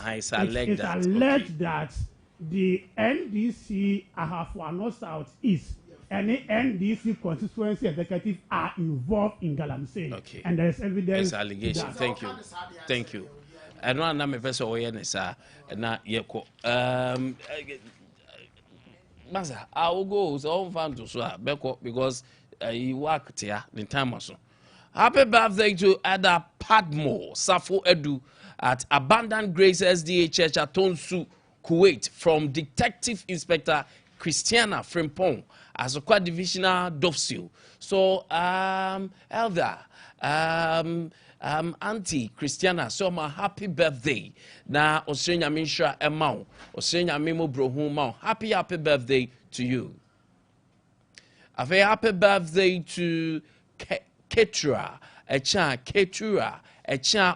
It's alleged that the NDC Ahafua North South East and the NDC constituency executive are involved in Galamsey. Okay. And there is evidence. It's allegation. Thank you. Thank you. I know I'm a person awareness. Na yeko. Master, I will go so fun to swear because he worked here the time or so. Happy birthday to Ada Padmore Safo Edu at Abundant Grace SDA Church at Tonsu, Kuwait, from Detective Inspector Christiana Frimpong as a quad divisional Dofsio. So, Elder, Auntie Christiana, so my happy birthday. Na Australia Minsha Emau, Australia Mimo Brohumau. Happy birthday to you. A very happy birthday to Ketura, Ketura,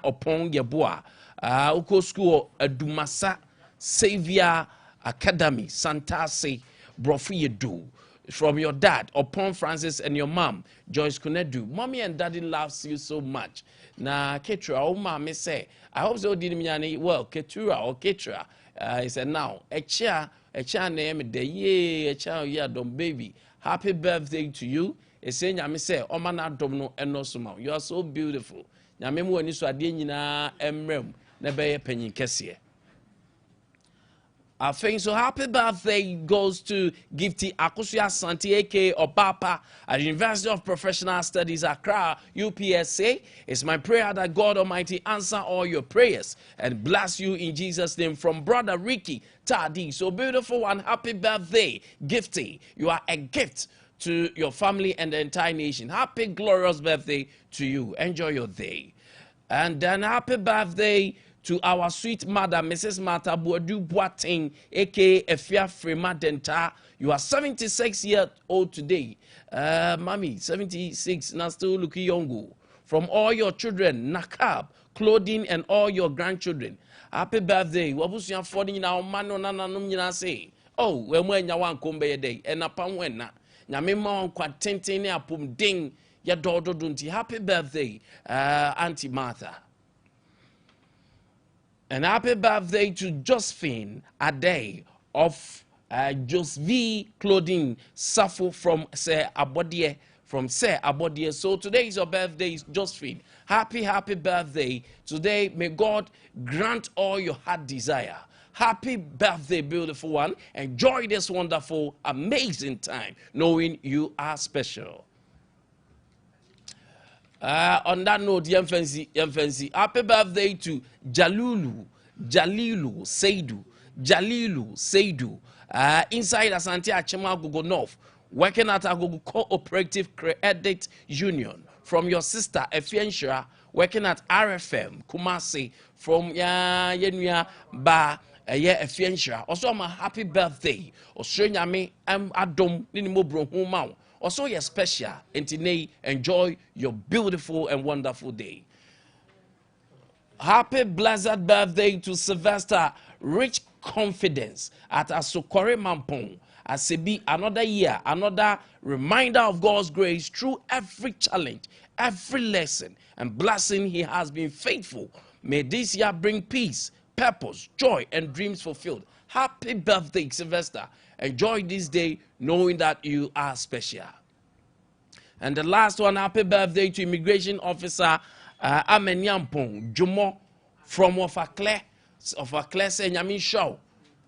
upon Yabua, Uko School, Dumasa, Savior Academy, Santase, Brofi Yedu. From your dad, upon Francis, and your mom, Joyce Kunedu. Mommy and daddy loves you so much. Na Ketura, oh mommy say, I hope so did me well, Ketura or Ketura. He said, now, a chair name, the ye, a child, yeah, don't baby. Happy birthday to you. A saying, I say, oh man, I don't know, and no small. You are so beautiful. Now, remember when you saw Dina Emrem, never a penny cassia. I think so. Happy birthday goes to Gifty Akusia Santi, aka Obapa, at the University of Professional Studies, Accra, UPSA. It's my prayer that God Almighty answer all your prayers and bless you in Jesus' name. From Brother Ricky Tadi. So beautiful one. Happy birthday, Gifty. You are a gift to your family and the entire nation. Happy, glorious birthday to you. Enjoy your day. And then happy birthday to our sweet mother, Mrs. Martha Boadu Boateng, aka Efia Frema Denta. You are 76 years old today. Mommy, 76, now still looking young. From all your children, nakab, clothing, and all your grandchildren. Happy birthday. Wabusia 40 now, man, no, no, say. Oh, when you want come by day, and upon when na. Nyamima on quatentine apum ding, ya dodo dunti. Happy birthday, Auntie Martha. And happy birthday to Josephine Ade of Josvi Clothing Safo from Sir Abodie. So today is your birthday, Josephine. Happy birthday. Today, may God grant all your heart desire. Happy birthday, beautiful one. Enjoy this wonderful, amazing time, knowing you are special. On that note, fancy. Happy birthday to Jalilu Seidu. Inside Asante Achema Agogo North, working at Agogo Cooperative Credit Union. From your sister Efienshira, working at RFM Kumasi. From Yenuya Ba Efienshira. Also, I'm a happy birthday. Australia me Adom Ninimobro Humau. Also, you're special. And today, enjoy your beautiful and wonderful day. Happy blessed birthday to Sylvester. Rich confidence at Asokore Mampong. As it be another year, another reminder of God's grace through every challenge, every lesson and blessing. He has been faithful. May this year bring peace, purpose, joy, and dreams fulfilled. Happy birthday, Sylvester. Enjoy this day knowing that you are special. And the last one, happy birthday to Immigration Officer Amenyampong Jumo from Ofakle say Nyami Show.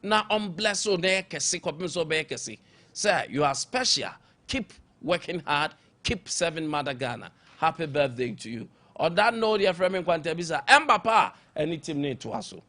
Na bless o ne kesi kwapim so be kesi. Sir, you are special. Keep working hard. Keep serving Mother Ghana. Happy birthday to you. On that note, dear Kwame Nkwantabisa, Mbapa, any team need to also.